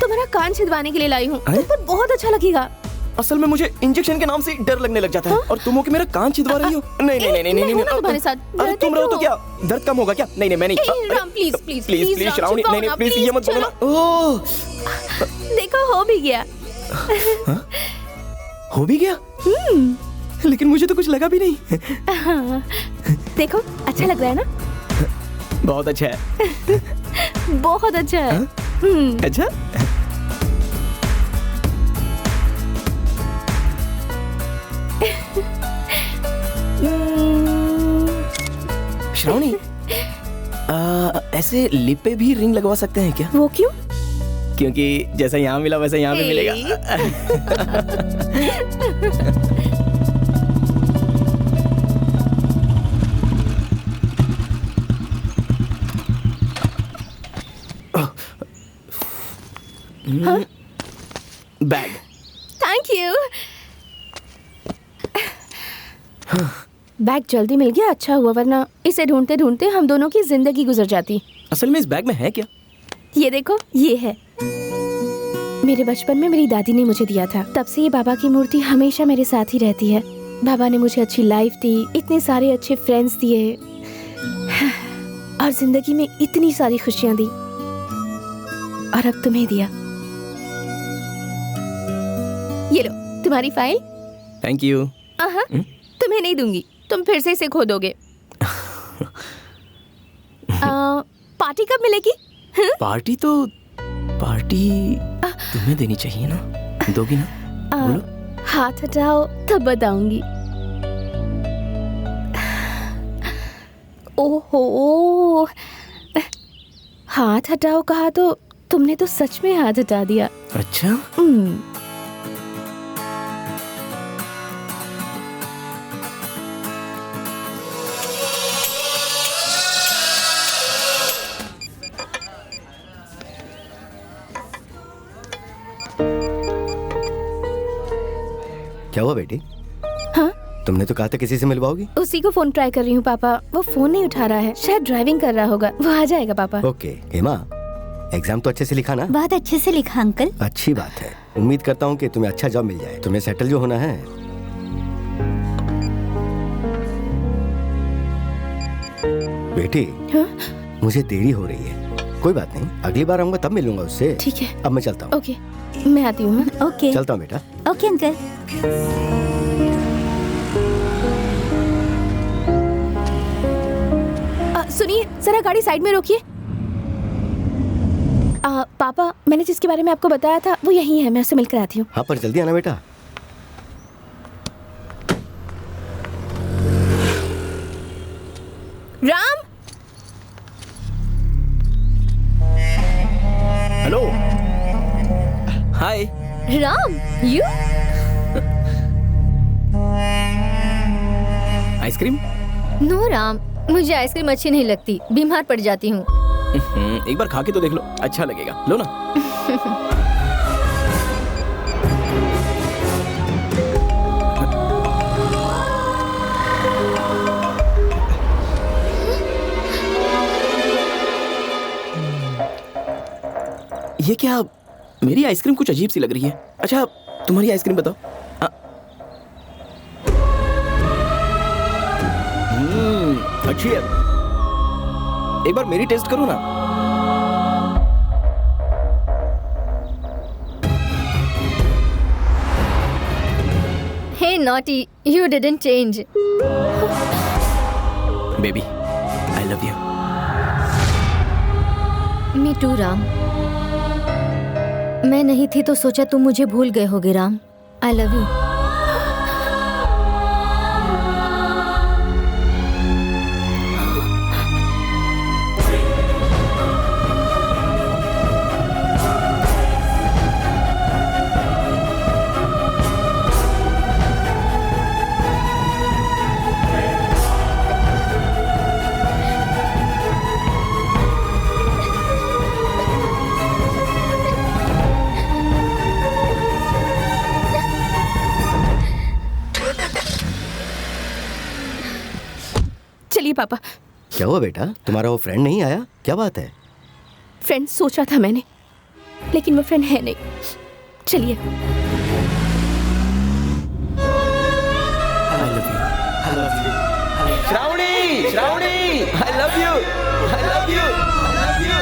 तुम्हारा कान छिदवाने के लिए लाई हूँ। तुम पर बहुत अच्छा लगेगा। असल में मुझे इंजेक्शन के नाम से डर लगने लग जाता है। और तुम हो कि मेरा कान छिदवा रही हो। नहीं नहीं नहीं नहीं नहीं, तुम्हारे साथ। अरे तुम रहो तो क्या दर्द कम होगा क्या? नहीं नहीं मैं नहीं। Ram please please please please Shravani, नहीं नहीं प्लीज ये मत बोलो ना। ओह देखो हो भी गया। हो भी गया? लेकिन मुझे तो कुछ लगा भी नहीं। देखो अच्छा लग रहा है ना? बहुत अच्छा है। बहुत अच्छा है। अच्छा श्रावणी, ऐसे लिप पे भी रिंग लगवा सकते हैं क्या? वो क्यों? क्योंकि जैसा यहाँ मिला वैसा यहाँ भी मिलेगा। बैग। Thank you. बैग जल्दी मिल गया, अच्छा हुआ, वरना इसे ढूंढते ढूंढते हम दोनों की जिंदगी गुजर जाती। असल में इस बैग में है क्या? ये देखो, ये है। मेरे बचपन में मेरी दादी ने मुझे दिया था। तब से ये बाबा की मूर्ति हमेशा मेरे साथ ही रहती है। बाबा ने मुझे अच्छी लाइफ दी, इतने सारे अच्छे फ्रेंड्स दिए और जिंदगी में इतनी सारी खुशियां दी, और अब तुम्हें दिया। ये लो तुम्हारी फाइल। Thank you. तुम्हें नहीं दूंगी, तुम फिर से इसे खो दोगे। पार्टी कब मिलेगी? पार्टी तुम्हें देनी चाहिए ना, दोगी ना? बोलो। हाथ हटाओ तब बताऊंगी। ओहो, हाथ हटाओ कहा तो तुमने तो सच में हाथ हटा दिया। अच्छा। क्या हुआ बेटी? हाँ? तुमने तो कहा था किसी से मिलवाओगी। उसी को फोन ट्राई कर रही हूँ पापा, वो फोन नहीं उठा रहा है, शायद ड्राइविंग कर रहा होगा। वो आ जाएगा पापा। ओके हेमा, एग्जाम तो अच्छे से लिखा ना? बहुत अच्छे से लिखा अंकल। अच्छी बात है, उम्मीद करता हूँ कि तुम्हें अच्छा जॉब मिल जाए, तुम्हें सेटल जो होना है। बेटी हाँ? मुझे देरी हो रही है, कोई बात नहीं, अगली बार आऊंगा तब मिलूंगा उससे। ठीक है, अब मैं चलता हूँ। ओके, मैं आती हूँ। ओके, चलता हूँ बेटा। Okay uncle. सुनिए, जरा गाड़ी साइड में रोकिए। पापा, मैंने जिसके बारे में आपको बताया था वो यही है, मैं उससे मिलकर आती हूँ। हाँ पर जल्दी आना बेटा। Ram. Hello. Hi. Ram, you? Ice cream? No Ram, मुझे आइसक्रीम अच्छी नहीं लगती, बीमार पड़ जाती हूँ। एक बार खा के तो देख लो, अच्छा लगेगा, लो ना। ये क्या, मेरी आइसक्रीम कुछ अजीब सी लग रही है। अच्छा तुम्हारी आइसक्रीम बताओ। अच्छी है, एक बार मेरी टेस्ट करो ना। Hey naughty, you didn't change. Baby, I love you. Me too, Ram. मैं नहीं थी तो सोचा तुम मुझे भूल गए होगे राम। I love you. चलिए पापा। क्या हुआ बेटा, तुम्हारा वो फ्रेंड नहीं आया, क्या बात है? फ्रेंड सोचा था मैंने, लेकिन वो फ्रेंड है नहीं। चलिए। Shravani, Shravani, I love you, I love you, I love you, I love you.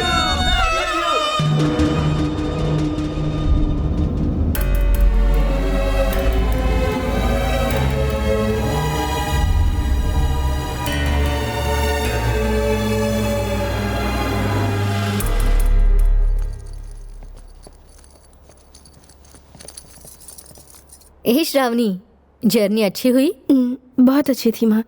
A Shravani, journey अच्छी हुई? बहुत अच्छी थी माँ।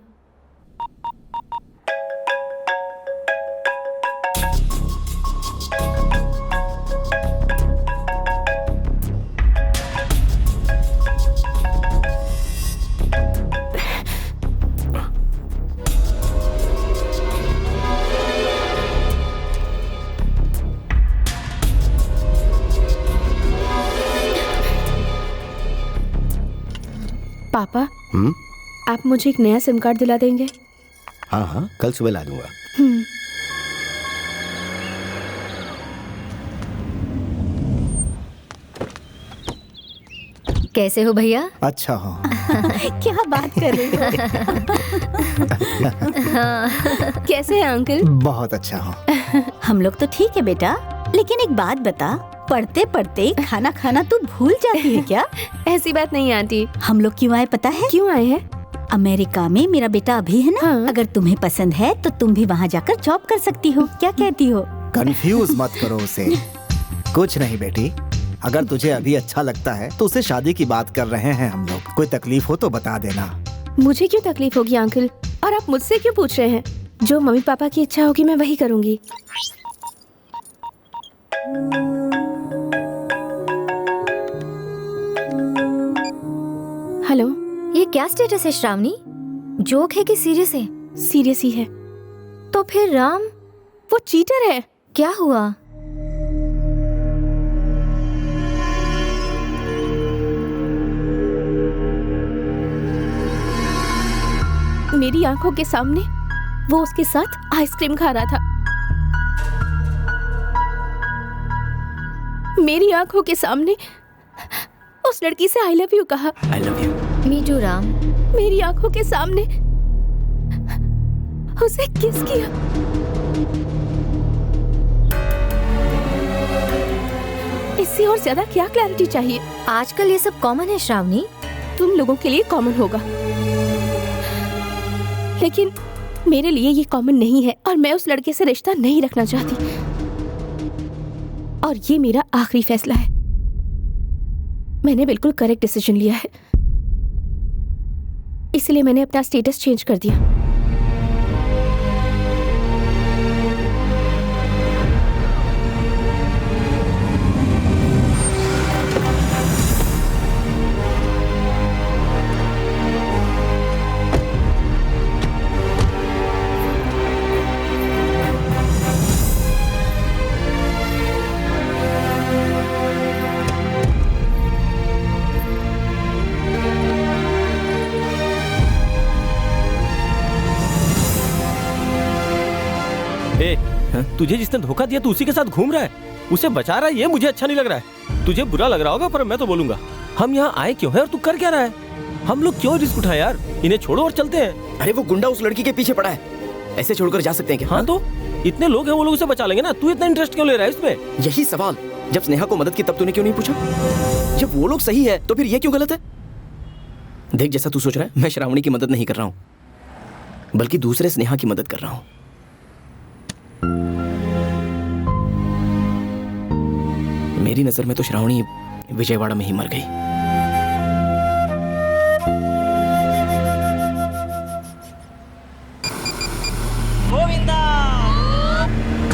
पापा, आप मुझे एक नया सिम कार्ड दिला देंगे? हाँ हाँ, कल सुबह ला दूंगा। कैसे हो भैया? अच्छा हो। क्या बात कर रही हो? कैसे हैं अंकल? बहुत अच्छा हो। हम लोग तो ठीक है बेटा, लेकिन एक बात बता, पढ़ते पढ़ते खाना खाना तू भूल जाती है क्या? ऐसी बात नहीं आंटी। हम लोग क्यों आए पता है? क्यों आए हैं? अमेरिका में मेरा बेटा अभी है ना, अगर तुम्हें पसंद है तो तुम भी वहाँ जाकर जॉब कर सकती हो। क्या कहती हो? कंफ्यूज मत करो उसे। कुछ नहीं बेटी, अगर तुझे अभी अच्छा लगता है तो उसे शादी की बात कर रहे हैं हम लोग। कोई तकलीफ हो तो बता देना। मुझे क्यों तकलीफ होगी अंकल? और आप मुझसे क्यों पूछ रहे हैं? जो मम्मी पापा की इच्छा होगी मैं वही करूँगी। हेलो, ये क्या स्टेटस है श्रावणी? जोक है कि सीरियस है? सीरियस ही है। तो फिर राम? वो चीटर है। क्या हुआ? मेरी आंखों के सामने वो उसके साथ आइसक्रीम खा रहा था। मेरी आंखों के सामने उस लड़की से आई लव यू कहा। I love you. Me too Ram. मेरी आंखों के सामने उसे किस किया। इससे और ज्यादा क्या क्लैरिटी चाहिए? आजकल ये सब कॉमन है श्रावणी। तुम लोगों के लिए कॉमन होगा, लेकिन मेरे लिए ये कॉमन नहीं है और मैं उस लड़के से रिश्ता नहीं रखना चाहती। और ये मेरा आखिरी फैसला है। मैंने बिल्कुल करेक्ट डिसीजन लिया है, इसलिए मैंने अपना स्टेटस चेंज कर दिया। तुझे जिसने धोखा दिया तू उसी के साथ घूम रहा है, उसे बचा रहा है, ये मुझे अच्छा नहीं लग रहा है। तुझे बुरा लग रहा होगा पर मैं तो बोलूंगा। हम यहाँ आए क्यों है और तू कर क्या रहा है? हम लोग क्यों रिस्क उठाए यार? इन्हें छोड़ो और चलते हैं। अरे वो गुंडा उस लड़की के पीछे पड़ा है, ऐसे छोड़कर जा सकते हैं क्या? हाँ तो इतने लोग हैं, वो लोग उसे बचा लेंगे ना। तू इतना इंटरेस्ट क्यों ले रहा है इसमें? यही सवाल जब स्नेहा को मदद की तब तूने क्यों नहीं पूछा? जब वो लोग सही है तो फिर ये क्यों गलत है? देख, जैसा तू सोच रहा है मैं श्रावणी की मदद नहीं कर रहा हूँ, बल्कि दूसरे स्नेहा की मदद कर रहा हूँ। मेरी नजर में तो श्रावणी विजयवाड़ा में ही मर गई। गोविंदा!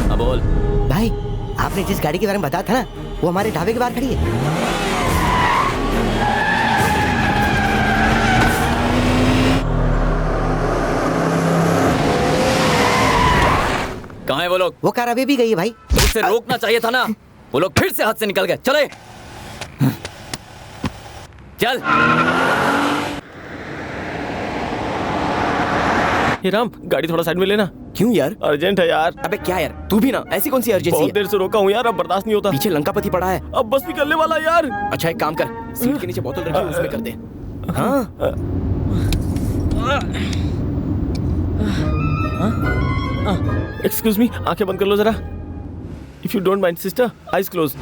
अब बोल भाई, आपने जिस गाड़ी के बारे में बताया था ना, वो हमारे ढाबे के बाहर खड़ी है। कहाँ है वो लोग? वो कार अभी भी गई है भाई। तो उसे रोकना चाहिए था ना। वो लोग फिर से हाथ से निकल गए। चले चल। ये राम, गाड़ी थोड़ा साइड में लेना। क्यों यार? अर्जेंट है यार। अबे क्या यार, तू भी ना, ऐसी कौन सी अर्जेंसी है? बहुत देर से रोका हूँ यार, अब बर्दाश्त नहीं होता। पीछे लंकापति पड़ा है, अब बस निकलने वाला यार। अच्छा एक काम कर, सीट के नीचे बोतल रखी है, उसमें कर दे। हाँ एक्सक्यूज मी, आंखें बंद कर लो जरा। If you don't mind sister, eyes close.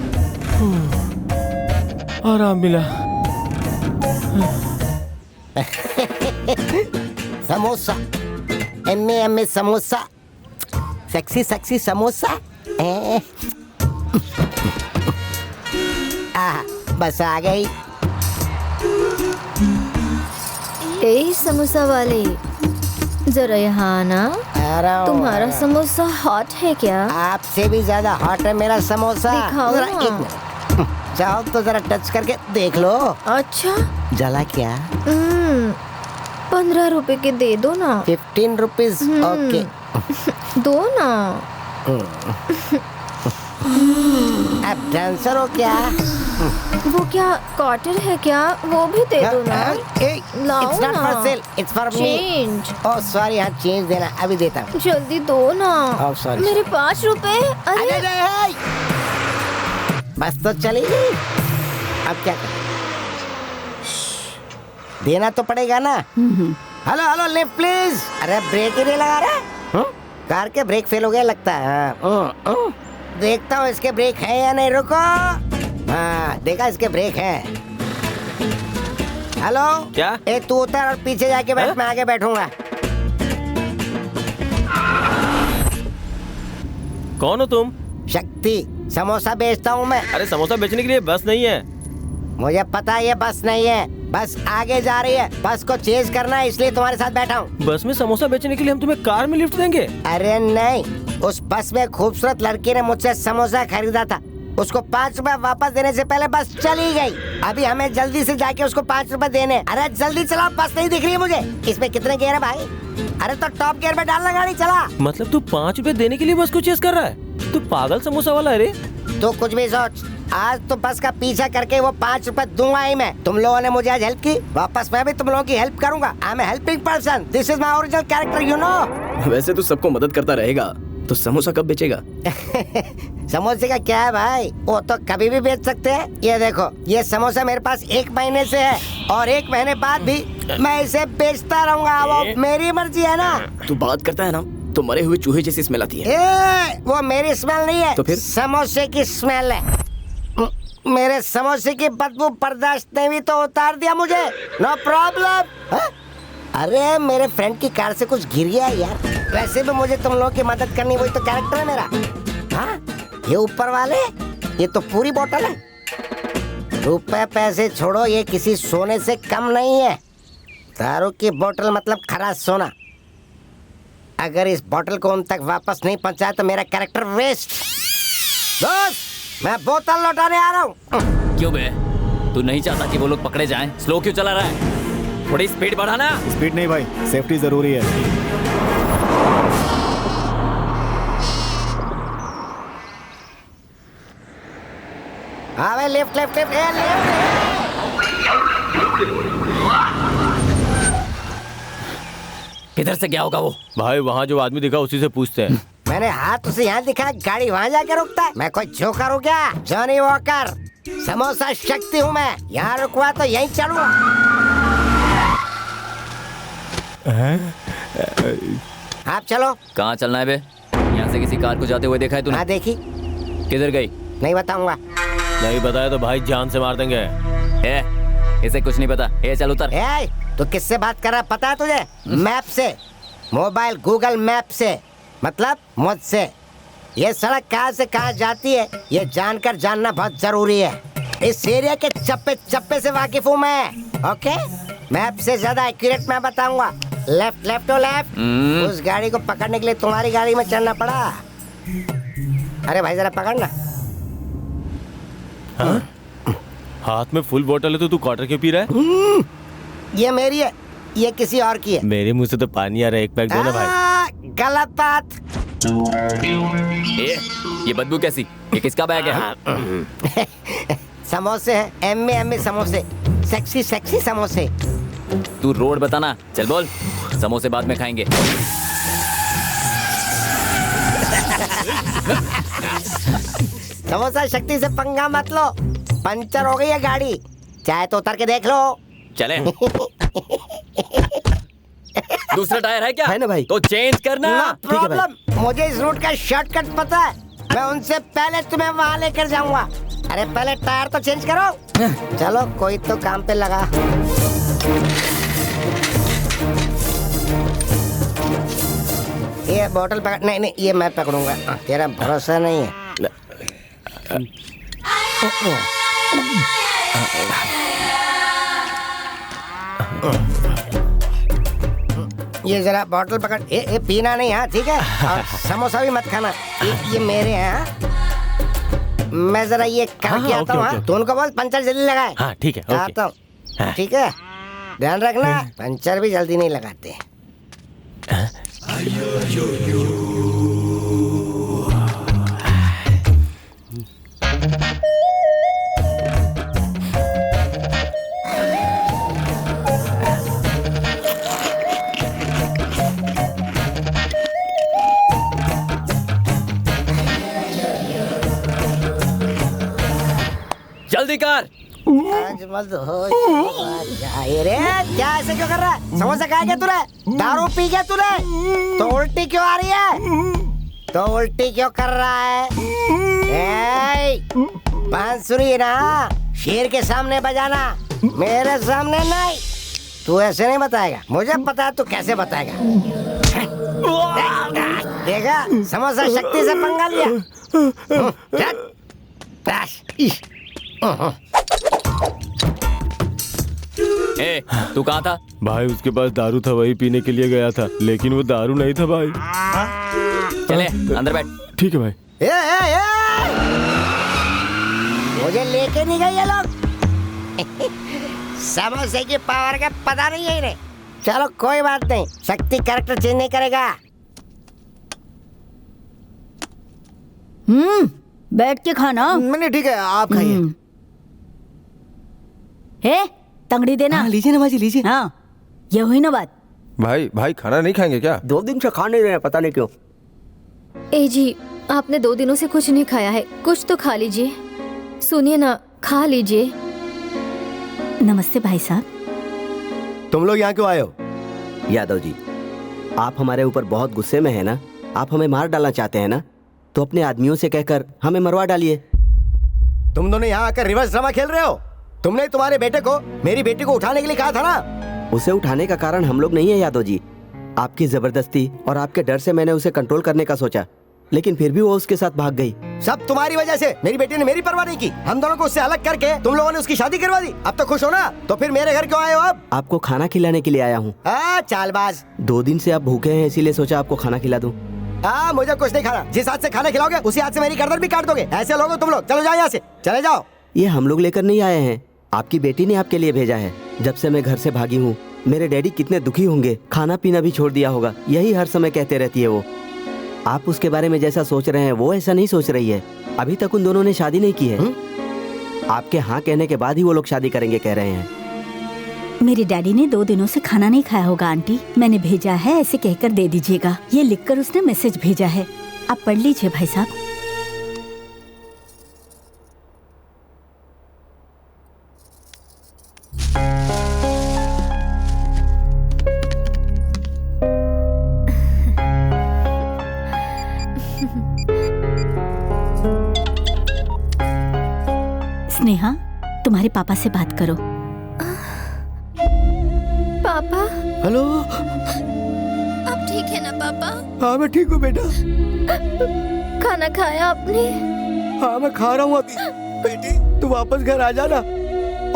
आराम मिला। Samosa, um samosa, sexy sexy samosa. Bus आ गई। ए समोसा वाले, जरा यहाँ आना। तुम्हारा समोसा हॉट है क्या? आपसे भी ज्यादा हॉट है मेरा समोसा। दिखाओ जरा ना। एक मिनट, चाहो तो जरा टच करके देख लो। अच्छा, जला क्या? 15 रुपए के दे दो ना। 15 रुपीज, ओके। दो ना। आप डांसर हो क्या? वो क्या क्वार्टर है क्या? वो भी दे दो ना। लाओ It's not ना। for sale, it's for me. Change। Oh sorry, हाँ चेंज देना, अभी देता हूँ। जल्दी दो ना। Oh, sorry, मेरे 5 रुपए। अरे बस तो चली गई, अब क्या करें? देना तो पड़ेगा ना। Hello hello, lift please. अरे ब्रेक ही नहीं लगा रहा। कार के ब्रेक फेल हो गया लगता है। देखता हूँ इसके ब्रेक है या नहीं। रुको। हाँ देखा, इसके ब्रेक है। हेलो क्या? ए तू उतर और पीछे जाके बैठ, मैं आगे बैठूंगा। कौन हो तुम? शक्ति, समोसा बेचता हूँ मैं। अरे समोसा बेचने के लिए बस नहीं है। मुझे पता है ये बस नहीं है, बस आगे जा रही है। बस को चेंज करना है, इसलिए तुम्हारे साथ बैठा हूँ। बस में समोसा बेचने के लिए हम तुम्हें कार में लिफ्ट देंगे? अरे नहीं, उस बस में खूबसूरत लड़की ने मुझसे समोसा खरीदा था। उसको 5 रुपए वापस देने से पहले बस चली गई। अभी हमें जल्दी से जाके उसको 5 रुपए देने। अरे जल्दी चला, बस नहीं दिख रही है मुझे। इसमें कितने गियर है भाई? अरे तो टॉप गियर में डालना गाड़ी, चला। मतलब तू 5 रुपए देने के लिए बस को चेस कर रहा है? तू पागल समोसा वाला है रे। तो कुछ भी सोच, आज तो बस का पीछा करके वो 5 रुपए दूंगा ही मैं। तुम लोगों ने मुझे आज हेल्प की, वापस मैं भी तुम लोगों की हेल्प करूंगा। I am helping person, this is my original character, you know. वैसे तू सबको मदद करता रहेगा, तो समोसा कब बेचेगा? समोसे का क्या है भाई, वो तो कभी भी बेच सकते हैं। ये देखो, ये समोसा मेरे पास 1 महीने से है और 1 महीने बाद भी मैं इसे बेचता रहूंगा। वो मेरी मर्जी है ना। तू बात करता है ना तो मरे हुए चूहे जैसी स्मेल आती है। वो मेरी स्मेल नहीं है, तो फिर? समोसे की स्मेल है। मेरे समोसे की बदबू बर्दाश्त नहीं हुई तो उतार दिया मुझे, नो प्रॉब्लम। अरे मेरे फ्रेंड की कार से कुछ गिर गया यार। वैसे भी मुझे तुम लोगों की मदद करनी, वही तो कैरेक्टर है मेरा। हाँ ये ऊपर वाले, ये तो पूरी बोतल है। रुपए पैसे छोड़ो, ये किसी सोने से कम नहीं है। दारू की बोतल मतलब खरा सोना। अगर इस बोतल को उन तक वापस नहीं पहुंचाया तो मेरा कैरेक्टर वेस्ट। दोस्त, मैं बोतल लौटाने आ रहा हूँ। क्यों बे? तू नहीं चाहता कि वो लोग पकड़े जाएं? स्लो क्यों चला रहा है? थोड़ी स्पीड बढ़ाना। स्पीड नहीं भाई, सेफ्टी जरूरी है। हाँ भाई, लेफ्ट लेफ्ट लेफ्ट किधर से गया होगा वो? भाई वहाँ जो आदमी दिखा उसी से पूछते हैं। मैंने हाथ उसे यहाँ दिखा, गाड़ी वहाँ जाके रुकता है। मैं कोई जोकर हूँ क्या? जॉनी वॉकर, समोसा शक्ति हूँ मैं। यहाँ रुकवा तो यहीं चलूँगा। आप चलो। कहाँ चलना है बे? यहाँ से किसी कार को जाते हुए देखा है तूने? हाँ देखी। किधर गई? नहीं बताऊंगा। नहीं बताया तो भाई जान से मार देंगे। इसे कुछ नहीं पता। चल उतर। तो किससे बात कर रहा पता है तुझे? मैप से, मोबाइल गूगल मैप से, मतलब मुझसे। ये सड़क कहाँ से कहाँ जाती है ये जानकर जानना बहुत जरूरी है। इस एरिया के चप्पे चप्पे से वाकिफ हूँ मैं। ओके, मैप से ज्यादा एक्यूरेट मैं बताऊंगा। Left left to left. उस गाड़ी को पकड़ने के लिए तुम्हारी गाड़ी में चलना पड़ा। अरे भाई जरा पकड़ना। हाँ? हाथ में फुल बोतल है तो तू क्वार्टर क्यों पी रहा है? ये मेरी है, ये किसी और की है। मेरे मुंह से तो पानी आ रहा है, एक पैक दो ना भाई। गलत बात। ये बदबू कैसी? ये किसका बैग है? समोसे हैं, एम्मे समोसे, सेक्सी सेक्सी समोसे। तू रोड बताना। चल बोल, समोसे बाद में खाएंगे। समोसा शक्ति से पंगा मत लो, पंचर हो गई है गाड़ी। चाहे तो उतर के देख लो। चले। दूसरा टायर है क्या? है ना भाई। तो चेंज करना। No problem. मुझे इस रूट का शॉर्टकट पता है। मैं उनसे पहले तुम्हें वहाँ लेकर जाऊंगा। अरे पहले टायर तो चेंज करो। चलो कोई तो काम पे लगा। ये बोतल पकड़। नहीं नहीं, ये मैं पकड़ूंगा। तेरा भरोसा नहीं है। ये जरा बॉटल पकड़। ए पीना नहीं, हाँ ठीक है। और समोसा भी मत खाना, ये मेरे हैं। हाँ? मैं जरा ये करके आता हूँ। हाँ, तो उनको बोल पंचर जल्दी लगाए। हाँ ठीक है, आता हूँ। ठीक है, ध्यान रखना, पंचर भी जल्दी नहीं लगाते। जल्दी कर। आज मत हो रे, क्या ऐसे क्यों कर रहा है? समोसा खाया क्या तूने? दारू पी क्या तूने? तो उल्टी क्यों आ रही है? तो उल्टी क्यों कर रहा है? बांसुरी ना शेर के सामने बजाना, मेरे सामने नहीं। तू ऐसे नहीं बताएगा, मुझे पता है तू कैसे बताएगा। देखा, समोसा शक्ति से पंगा लिया। ए, तू कहाँ था? भाई उसके पास दारू था, वही पीने के लिए गया था, लेकिन वो दारू नहीं था भाई। चले अंदर बैठ। ठीक है भाई। मुझे लेके नहीं गए ये लोग। समोसे की पावर का पता नहीं है इन्हें। चलो कोई बात नहीं, शक्ति कैरेक्टर चेंज नहीं करेगा। बैठ के खाना। नहीं ठीक है, आप खाइए। हे तंगड़ी देना। लीजिए ना माजी, लीजिए। हाँ, ये हुई ना बात। भाई खाना नहीं खाएंगे क्या? 2 दिन से खा नहीं रहे हैं, पता नहीं क्यों। ए जी, आपने 2 दिनों से कुछ नहीं खाया है, कुछ तो खा लीजिए। सुनिए ना, खा लीजिए। नमस्ते भाई साहब। तुम लोग यहाँ क्यों आए हो? यादव जी, आप हमारे ऊपर बहुत गुस्से में है ना? आप हमें मार डालना चाहते हैं ना? तो अपने आदमियों से कहकर हमें मरवा डालिए। तुम दोनों यहाँ आकर रिवर्स ड्रामा खेल रहे हो। तुमने तुम्हारे बेटे को मेरी बेटी को उठाने के लिए कहा था ना? उसे उठाने का कारण हम लोग नहीं है यादव जी, आपकी जबरदस्ती और आपके डर से मैंने उसे कंट्रोल करने का सोचा, लेकिन फिर भी वो उसके साथ भाग गई। सब तुम्हारी वजह से। मेरी बेटी ने मेरी परवाह नहीं की, हम दोनों को उससे अलग करके तुम लोगों ने उसकी शादी करवा दी। अब तो खुश हो ना? तो फिर मेरे घर क्यों आए हो? अब आपको खाना खिलाने के लिए आया हूँ। चालबाज। 2 दिन से आप भूखे हैं, इसीलिए सोचा आपको खाना खिला दूं। मुझे कुछ नहीं खाना। जिस हाथ से खाना खिलाओगे उसी हाथ से मेरी गर्दन भी काट दोगे। ऐसे लोग हो तुम लोग। चलो जाओ यहाँ से, चले जाओ। ये हम लोग लेकर नहीं आए हैं, आपकी बेटी ने आपके लिए भेजा है। जब से मैं घर से भागी हूँ, मेरे डैडी कितने दुखी होंगे, खाना पीना भी छोड़ दिया होगा, यही हर समय कहते रहती है वो। आप उसके बारे में जैसा सोच रहे हैं वो ऐसा नहीं सोच रही है। अभी तक उन दोनों ने शादी नहीं की है। आपके हाँ कहने के बाद ही वो लोग शादी करेंगे कह रहे हैं। मेरे डैडी ने 2 दिनों से खाना नहीं खाया होगा आंटी, मैंने भेजा है, ऐसे कहकर दे दीजिएगा। ये लिखकर उसने मैसेज भेजा है, आप पढ़ लीजिए भाई साहब। स्नेहा, तुम्हारे पापा से बात करो। पापा। हेलो। आप ठीक है ना पापा? हाँ मैं ठीक हूँ बेटा। खाना खाया आपने? हाँ मैं खा रहा हूँ अभी। बेटी तू वापस घर आ जाना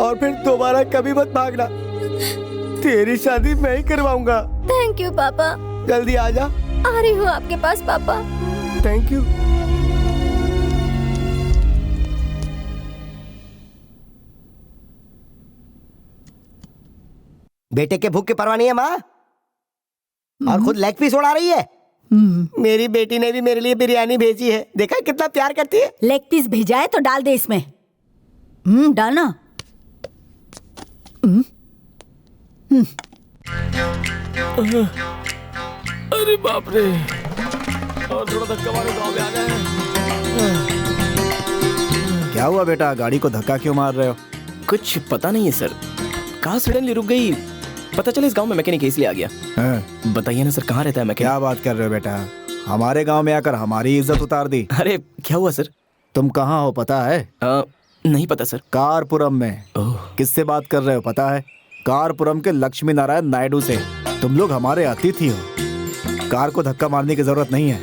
और फिर दोबारा कभी मत भागना। तेरी शादी मैं ही करवाऊंगा। थैंक यू पापा। जल्दी आ जा। आ रही हूँ आपके पास पापा। Thank you. बेटे के भूख की परवाह नहीं है माँ, और खुद लेग पीस उड़ा रही है। मेरी बेटी ने भी मेरे लिए बिरयानी भेजी है, देखा कितना प्यार करती है। लेग पीस भेजा है तो डाल दे इसमें। डालना। अरे बाप रे, और थोड़ा धक्का मारो, गाँव में आ गए। क्या हुआ बेटा, गाड़ी को धक्का क्यों मार रहे हो? कुछ पता नहीं है सर, कार सडनली रुक गई। पता चला इस गांव में मैकेनिक इसलिए आ गया। बताइए ना सर, कहाँ रहता है मैकेनिक? क्या बात कर रहे हो बेटा, हमारे गांव में आकर हमारी इज्जत उतार दी। अरे क्या हुआ सर? तुम कहाँ हो पता है? नहीं पता सर। कारपुरम में। किससे बात कर रहे हो पता है? कारपुरम के लक्ष्मी नारायण नायडू से। तुम लोग हमारे अतिथि हो, कार को धक्का मारने की जरूरत नहीं है।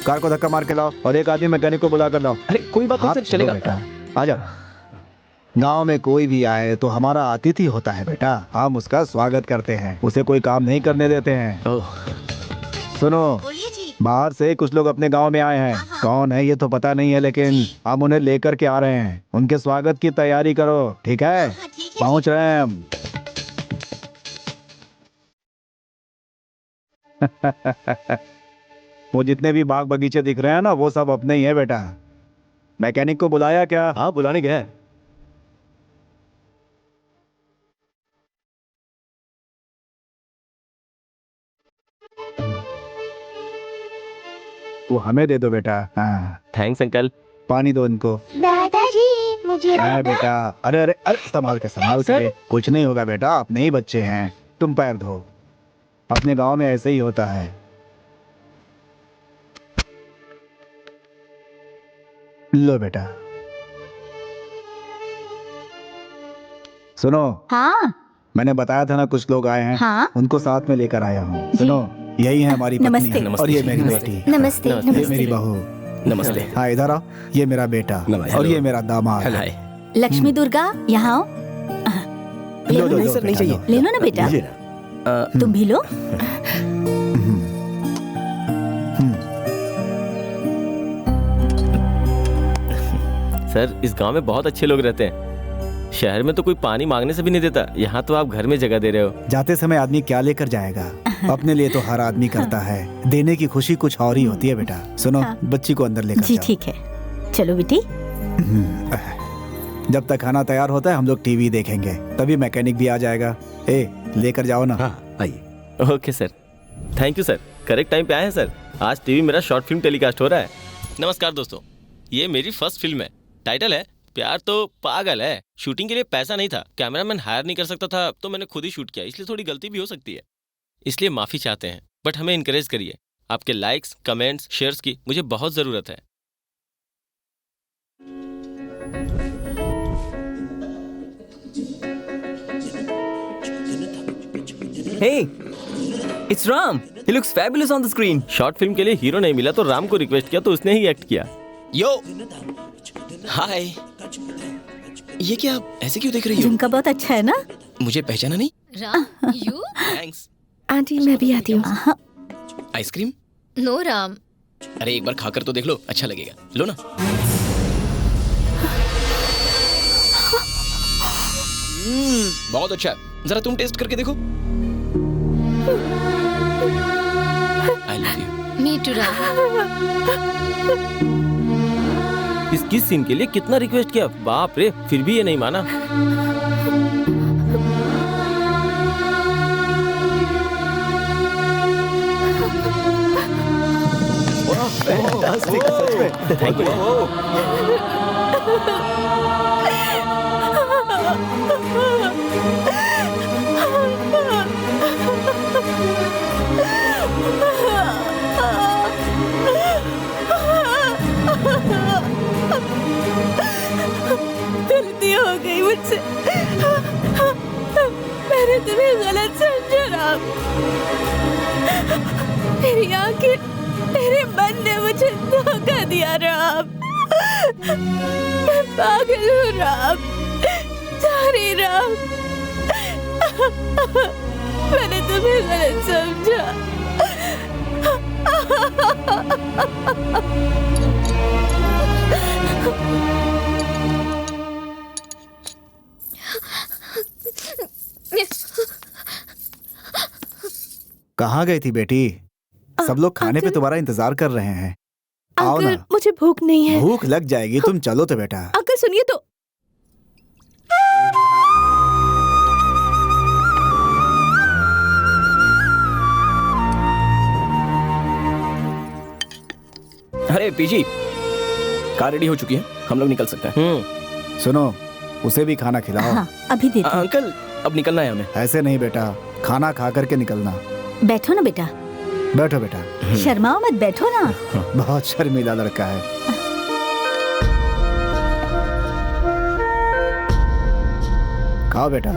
कार को धक्का मार के लाओ और एक आदमी मैकेनिक को बुला कर लाओ। अरे कोई बात नहीं सर, चलेगा। आ जाओ। गांव में कोई भी आए तो हमारा अतिथि होता है बेटा, हम उसका स्वागत करते हैं, उसे कोई काम नहीं करने देते हैं। सुनो, बाहर से कुछ लोग अपने गांव में आए हैं, कौन है ये तो पता नहीं है, लेकिन हम उन्हें लेकर के आ रहे हैं। उनके स्वागत की तैयारी करो, ठीक है? पहुंच रहे हैं हम। वो जितने भी बाग बगीचे दिख रहे हैं ना, वो सब अपने ही है बेटा। मैकेनिक को बुलाया क्या? हाँ, बुलाने गया है। वो हमें दे दो बेटा। हाँ, थैंक्स अंकल। पानी दो इनको। दादाजी मुझे बेटा, अरे अरे अरे, संभाल के। कुछ नहीं होगा बेटा, अपने ही बच्चे हैं, तुम पैर धो। अपने गांव में ऐसे ही होता है। लो बेटा। सुनो। हाँ। मैंने बताया था ना कुछ लोग आए हैं। हाँ। उनको साथ में लेकर आया हूँ। सुनो, यही है हमारी पत्नी। नमस्ते। और ये मेरी बेटी। नमस्ते। ये मेरी बहू। नमस्ते। हाँ, इधर आओ। ये मेरा बेटा और ये मेरा दामाद। लक्ष्मी दुर्गा, यहाँ आओ। लो, नहीं सर, नहीं चाहिए। ले लो ना बेटा। तुम भी लो। सर, इस गांव में बहुत अच्छे लोग रहते हैं। शहर में तो कोई पानी मांगने से भी नहीं देता, यहाँ तो आप घर में जगह दे रहे हो। जाते समय आदमी क्या लेकर जाएगा? अपने लिए तो हर आदमी करता है, देने की खुशी कुछ और ही होती है बेटा। सुनो, बच्ची को अंदर लेकर जी जाओ। ठीक है, चलो बेटी। जब तक खाना तैयार होता है हम लोग टीवी देखेंगे, तभी मैकेनिक भी आ जाएगा। लेकर जाओ ना। आइए। Okay sir, thank you sir, correct time पे आए हैं सर। आज टीवी मेरा शॉर्ट फिल्म टेलीकास्ट हो रहा है। नमस्कार दोस्तों, ये मेरी फर्स्ट फिल्म है। टाइटल है प्यार तो पागल है। शूटिंग के लिए पैसा नहीं था, कैमरामैन हायर नहीं कर सकता था, तो मैंने खुद ही शूट किया, इसलिए थोड़ी गलती भी हो सकती है, इसलिए माफी चाहते हैं। बट हमें इनकरेज करिए, आपके लाइक्स, कमेंट्स, शेयर्स की मुझे बहुत जरूरत है। Hey, it's Ram. He looks fabulous on the screen. Short film के लिए हीरो नहीं मिला तो राम को रिक्वेस्ट किया, तो उसने ही एक्ट किया। यो, हाय। ये क्या, ऐसे क्यों देख रही हो? झुमका बहुत अच्छा है ना? मुझे पहचाना नहीं? राम, यू? थैंक्स। आंटी, मैं भी आती हूँ। आइसक्रीम? नो राम। अरे एक बार खाकर तो देख लो, अच्छा लगेगा। लो ना। बहुत अच्छा है, जरा तुम टेस्ट करके देखो। I love you. Me too Ram. इस किस सीन के लिए कितना रिक्वेस्ट किया, बाप रे, फिर भी ये नहीं माना। फैंटास्टिक, सच में। Thank you. गलती हो गई मुझसे, मैंने तुम्हें गलत समझा राम। मेरी आंखें, मेरे मन ने मुझे धोखा दिया राम। मैं पागल हूँ राम, सॉरी राम, मैंने तुम्हें गलत समझा। कहाँ गई थी बेटी? सब लोग खाने पे तुम्हारा इंतजार कर रहे हैं। आओ अंकल, ना। मुझे भूख नहीं है। भूख लग जाएगी, तुम चलो तो बेटा। अंकल सुनिए तो। अरे पीजी, कार रेडी हो चुकी है, हम लोग निकल सकते हैं। सुनो, उसे भी खाना खिलाओ। हाँ, अभी देती हूँ। अंकल, अब निकलना है हमें। ऐसे नहीं बेटा, खाना खा करके निकलना। बैठो ना बेटा। बैठो बेटा। शर्माओ मत, बैठो ना। बहुत शर्मीला लड़का है। खाओ बेटा।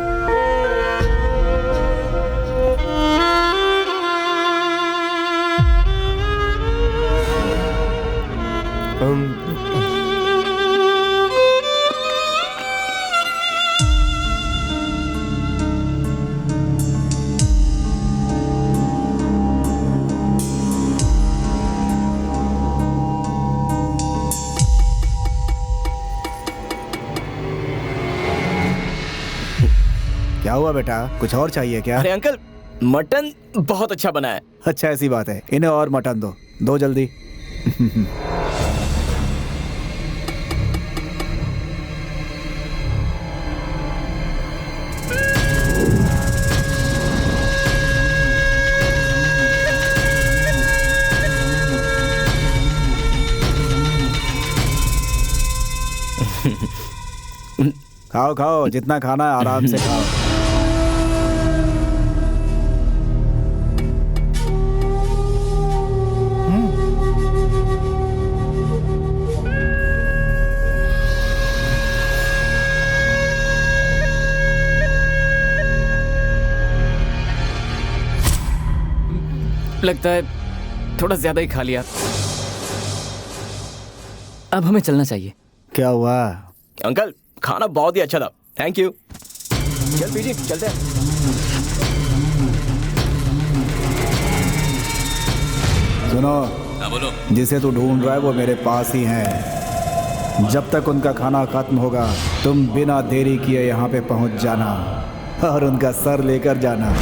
क्या हुआ बेटा, कुछ और चाहिए क्या? अरे अंकल, मटन बहुत अच्छा बना है। अच्छा ऐसी बात है, इन्हें और मटन दो जल्दी। खाओ खाओ, जितना खाना है आराम से खाओ। लगता है थोड़ा ज्यादा ही खा लिया। अब हमें चलना चाहिए। क्या हुआ? अंकल, खाना बहुत ही अच्छा था। Thank you. चल पीजी, चलते हैं। सुनो, बोलो। जिसे तू ढूंढ रहा है वो मेरे पास ही है। जब तक उनका खाना खत्म होगा तुम बिना देरी किए यहाँ पे पहुँच जाना और उनका सर लेकर जाना।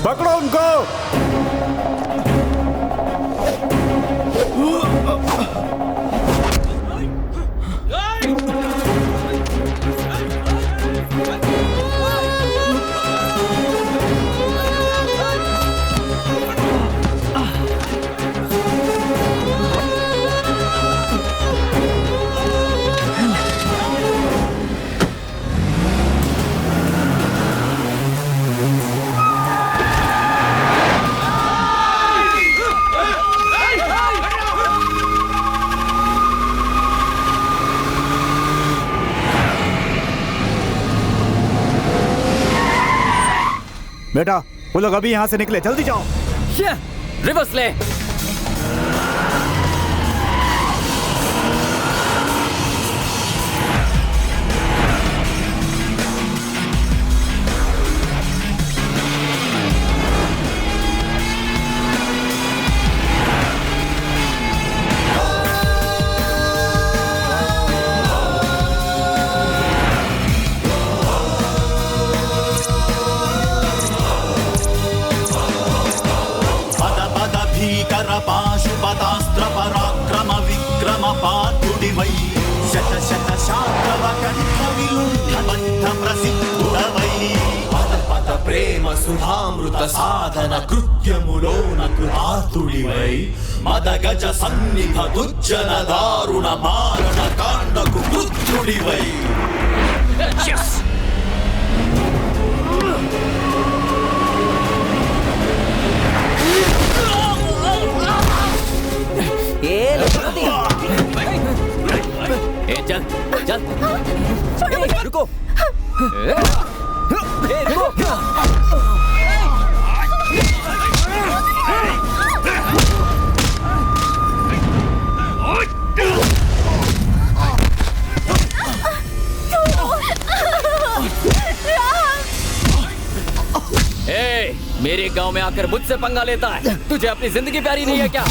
पकड़ो उनको। बेटा वो लोग अभी यहाँ से निकले, जल्दी जाओ। रिवर्स ले। पाशुपतास्त्र पराक्रम विक्रम पार्थुडिवै शत शत शात्रव कंठ विलुण्ठबद्ध प्रसिद्धुडवै पद पद प्रेम सुधामृत साधन कृत्यमुलोन कृतातुडिवै मद गज सन्निध दुज्जन दारुण मारण कांड कुकृत्युडिवै। चल चल। रुको। मेरे गांव में आकर मुझसे पंगा लेता है। तुझे अपनी जिंदगी प्यारी नहीं है क्या?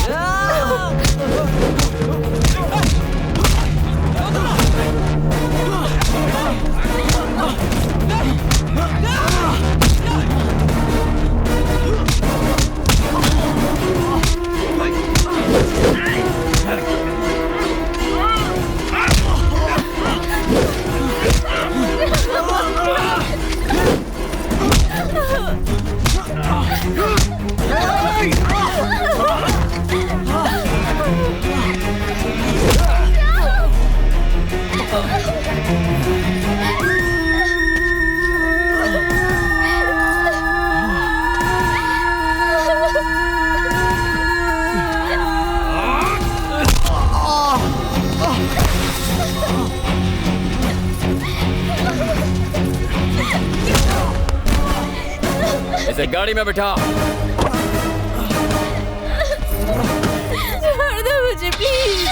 इसे गाड़ी में बिठा। छोड़ दो मुझे प्लीज।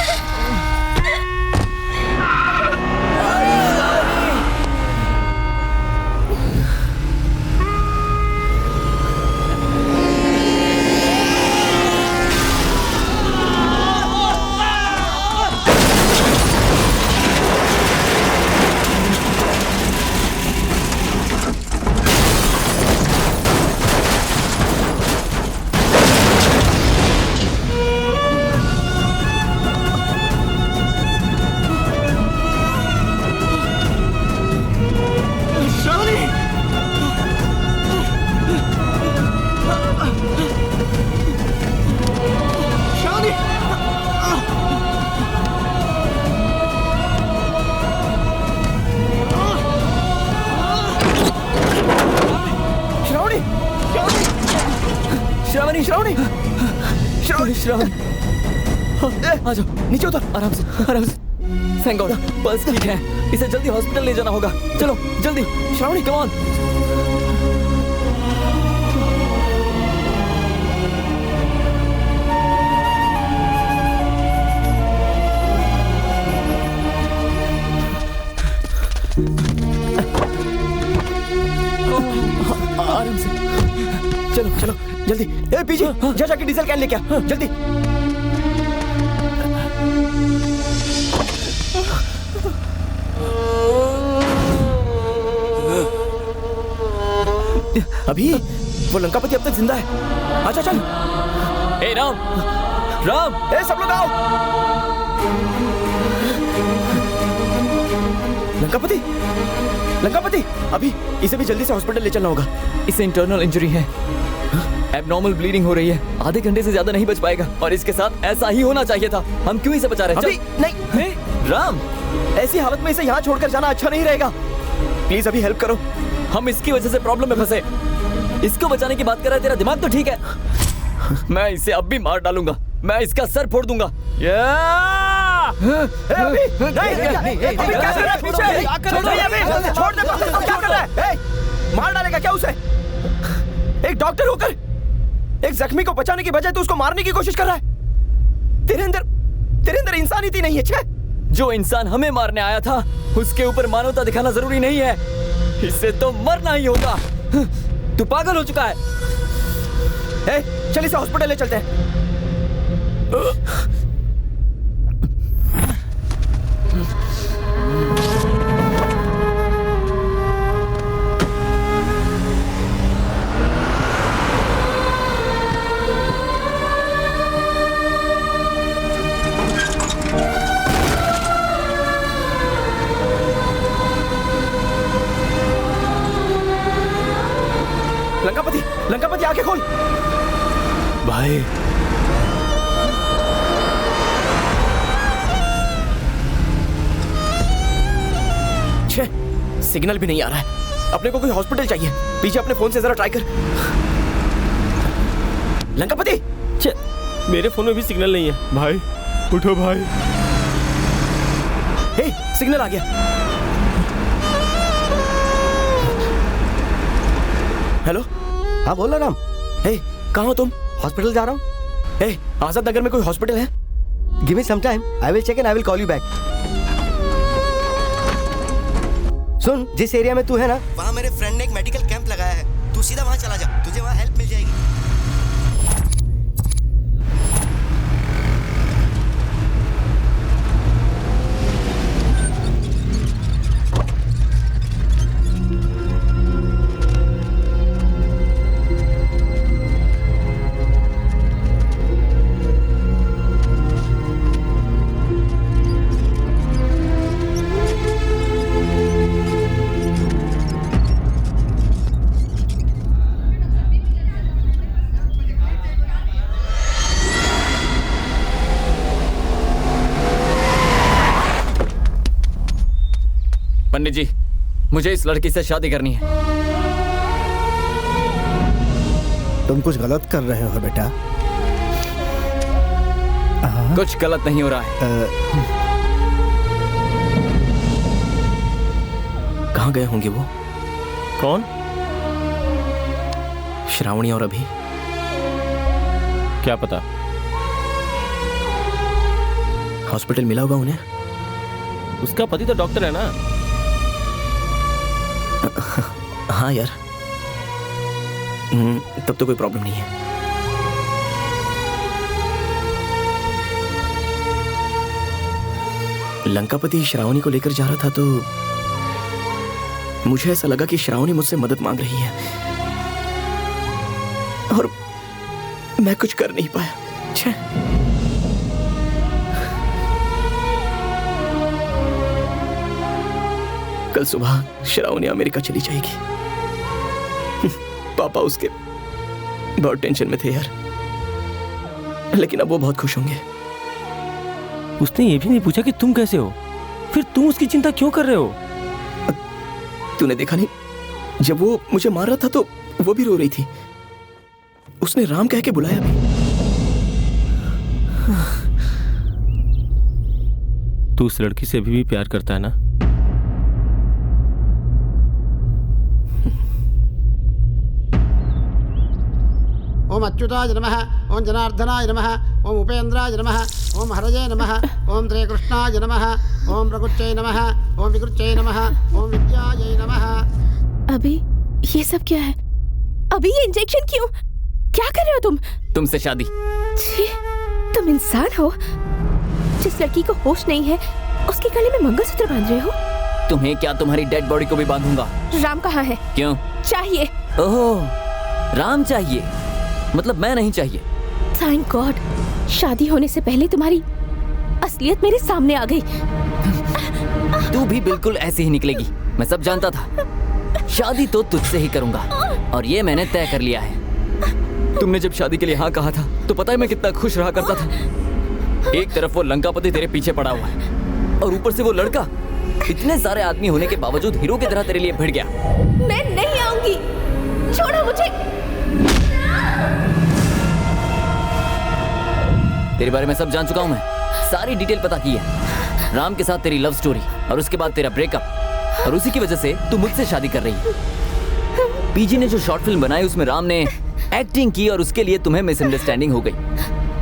श्रावणी श्रावणी आ जाओ, नीचे उतर। आराम से। थैंक गॉड, पल्स ठीक है। इसे जल्दी हॉस्पिटल ले जाना होगा। चलो जल्दी। Shravani come on. आराम से। चलो जल्दी। ए पीछे जा, जाके डीजल कैन लेके आ जल्दी। अभी वो लंकापति अब तक जिंदा है। आजा चल। ए राम, ए सब लोग आओ। लंकापति अभी इसे भी जल्दी से हॉस्पिटल ले चलना होगा। इसे इंटरनल इंजरी है, एब्नॉर्मल ब्लीडिंग हो रही है। आधे घंटे से ज्यादा नहीं बच पाएगा और इसके साथ ऐसा ही होना चाहिए था। हम क्यों इसे बचा रहे हैं? अभी नहीं राम, ऐसी हालत में इसे यहाँ छोड़कर जाना अच्छा नहीं रहेगा। प्लीज अभी हेल्प करो। हम इसकी वजह से प्रॉब्लम में फंसे। इसको बचाने की बात कर रहा है, तेरा दिमाग तो ठीक है। मैं इसे अब भी मार डालूंगा, मैं इसका सर फोड़ दूंगा। मार डालेगा क्या उसे? एक डॉक्टर होकर एक जख्मी को बचाने की बजाय तू उसको मारने की कोशिश कर रहा है। तेरे अंदर इंसानियत नहीं है। छे जो इंसान हमें मारने आया था उसके ऊपर मानवता दिखाना जरूरी नहीं है। इससे तो मरना ही होगा। तू पागल हो चुका है। चल इसे हॉस्पिटल ले चलते हैं। लंकापति आंखें खोल। भाई सिग्नल भी नहीं आ रहा है। अपने को कोई हॉस्पिटल चाहिए। पीछे अपने फोन से जरा ट्राई कर। लंकापति मेरे फोन में भी सिग्नल नहीं है। भाई उठो भाई। सिग्नल आ गया। हेलो, हाँ बोल रहा राम। कहाँ हो तुम? हॉस्पिटल जा रहा हूँ। आजाद नगर में कोई हॉस्पिटल है? Give me some time, I will check and I will call you back. सुन, जिस एरिया में तू है ना, वहाँ मेरे फ्रेंड ने एक मेडिकल कैंप लगाया है। तू सीधा वहाँ चला जा, तुझे वहाँ हेल्प मिल जाएगी। पंडित जी, मुझे इस लड़की से शादी करनी है। तुम कुछ गलत कर रहे हो बेटा। कुछ गलत नहीं हो रहा है। कहाँ गए होंगे वो? कौन? श्रावणी और अभी? क्या पता। हॉस्पिटल मिला होगा उन्हें। उसका पति तो डॉक्टर है ना। हाँ यार, तब तो कोई प्रॉब्लम नहीं है। लंकापति श्रावणी को लेकर जा रहा था तो मुझे ऐसा लगा कि श्रावणी मुझसे मदद मांग रही है और मैं कुछ कर नहीं पाया। छे। कल सुबह श्रावणी अमेरिका चली जाएगी। पापा उसके बहुत टेंशन में थे यार, लेकिन अब वो बहुत खुश होंगे। उसने ये भी नहीं पूछा कि तुम कैसे हो, फिर तुम उसकी चिंता क्यों कर रहे हो? तूने देखा नहीं, जब वो मुझे मार रहा था तो वो भी रो रही थी। उसने राम कह के बुलाया भी। तू उस लड़की से अभी भी प्यार करता है ना? ओम अच्युताय नमः, ओम जनार्दनाय नमः, ओम उपेन्द्राय नमः, ओम हरये नमः, ओम श्रीकृष्णाय नमः, ओम प्रकृत्यै नमः, ओम विकृत्यै नमः, ओम विद्यायै नमः। अभी ये सब क्या है? अभी ये इंजेक्शन क्यों? क्या कर रहे हो तुम? तुमसे शादी। छी, तुम इंसान हो? जिस लड़की को होश नहीं है उसके गले में मंगलसूत्र बांध रहे हो? तुम्हें क्या, तुम्हारी डेड बॉडी को भी बांधूंगा। राम कहाँ है? क्यों? चाहिए। ओह, राम चाहिए? मतलब मैं नहीं चाहिए? थैंक गॉड, शादी होने से पहले तुम्हारी असलियत मेरे सामने आ गई। तू भी बिल्कुल ऐसे ही निकलेगी, मैं सब जानता था। शादी तो तुझसे ही करूंगा और ये मैंने तय कर लिया है। तुमने जब शादी के लिए हाँ कहा था तो पता है मैं कितना खुश रहा करता था। एक तरफ वो लंकापति तेरे पीछे पड़ा हुआ है और ऊपर से वो लड़का इतने सारे आदमी होने के बावजूद हीरो की तरह तेरे लिए भिड़ गया। मैं नहीं आऊंगी, छोड़ो मुझे। तेरे बारे में सब जान चुका हूँ मैं, सारी डिटेल पता की है। राम के साथ तेरी लव स्टोरी और उसके बाद तेरा ब्रेकअप, और उसी की वजह से तू मुझसे शादी कर रही है। पीजी ने जो शॉर्ट फिल्म बनाई उसमें राम ने एक्टिंग की और उसके लिए तुम्हें मिसअंडरस्टैंडिंग हो गई।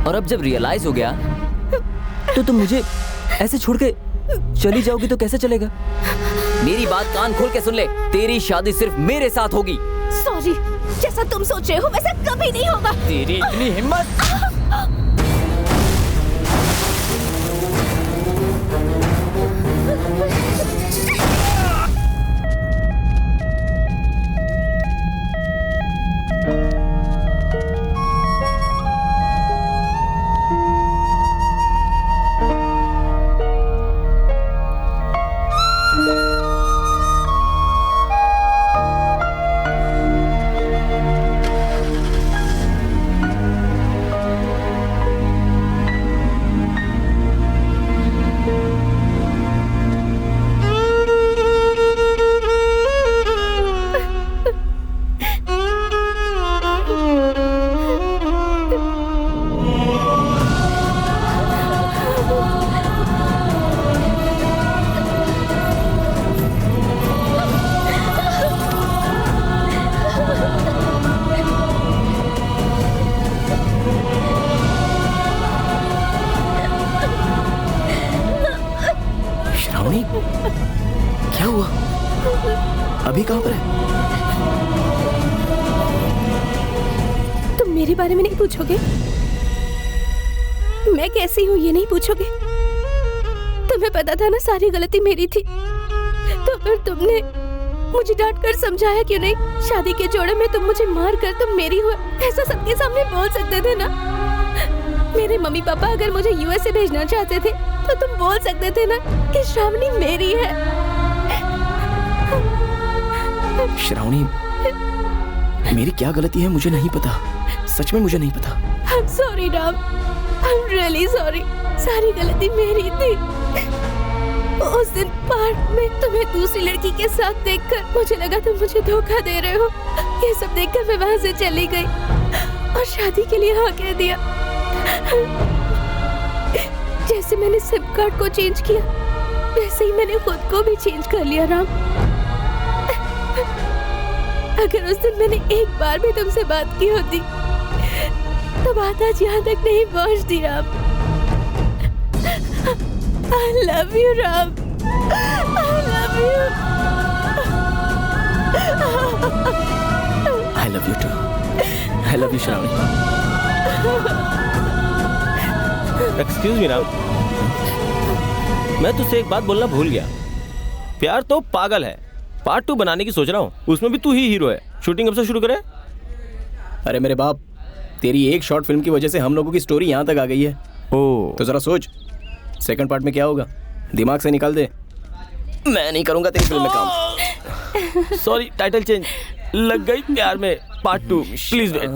और अब जब रियलाइज हो गया तो तुम मुझे ऐसे छोड़ के चली जाओगी तो कैसे चलेगा? मेरी बात कान खोल के सुन ले, तेरी शादी सिर्फ मेरे साथ होगी। सॉरी, जैसा तुम सोच रहे हो वैसा कभी नहीं होगा। तेरी इतनी हिम्मत! क्या हुआ? अभी कहाँ पर है? तुम मेरे बारे में नहीं पूछोगे? मैं कैसी हूँ ये नहीं पूछोगे? तुम्हें पता था ना सारी गलती मेरी थी, तो फिर तुमने मुझे डांट कर समझाया क्यों नहीं? शादी के जोड़े में तुम मुझे मार कर तुम मेरी हो ऐसा सबके सामने बोल सकते थे ना? मेरे मम्मी पापा अगर मुझे यूएसए भेजना चाहते थे तो तुम बोल सकते थे ना कि श्रावणी मेरी है। श्रावणी, मेरी क्या गलती है मुझे नहीं पता, सच में मुझे नहीं पता। I'm sorry Ram, I'm really sorry, सारी गलती मेरी थी। उस दिन पार्क में तुम्हें दूसरी लड़की के साथ देखकर मुझे लगा तुम मुझे धोखा दे रहे हो। ये सब देखकर मैं वहां से चली गई और शादी के लिए हाँ कह दिया। जैसे मैंने सिम कार्ड को चेंज किया वैसे ही मैंने खुद को भी चेंज कर लिया राम। अगर उस दिन मैंने एक बार भी तुमसे बात की होती तो बात आज यहाँ तक नहीं पहुँचती Ram. I love you Ram, I love you। I love you too, I love you Shravani. Excuse me Ram, मैं तुझसे एक बात बोलना भूल गया। प्यार तो पागल है पार्ट 2 बनाने की सोच रहा हूँ, उसमें भी तू ही हीरो है। शूटिंग कब से शुरू करें? अरे मेरे बाप, तेरी एक शॉर्ट फिल्म की वजह से हम लोगों की स्टोरी यहाँ तक आ गई है। ओह, तो जरा सोच सेकंड पार्ट में क्या होगा, दिमाग से निकाल दे। मैं नहीं करूँगा तेरी फिल्म में काम। सॉरी, टाइटल चेंज, लग गई प्यार में पार्ट 2, प्लीज वेट।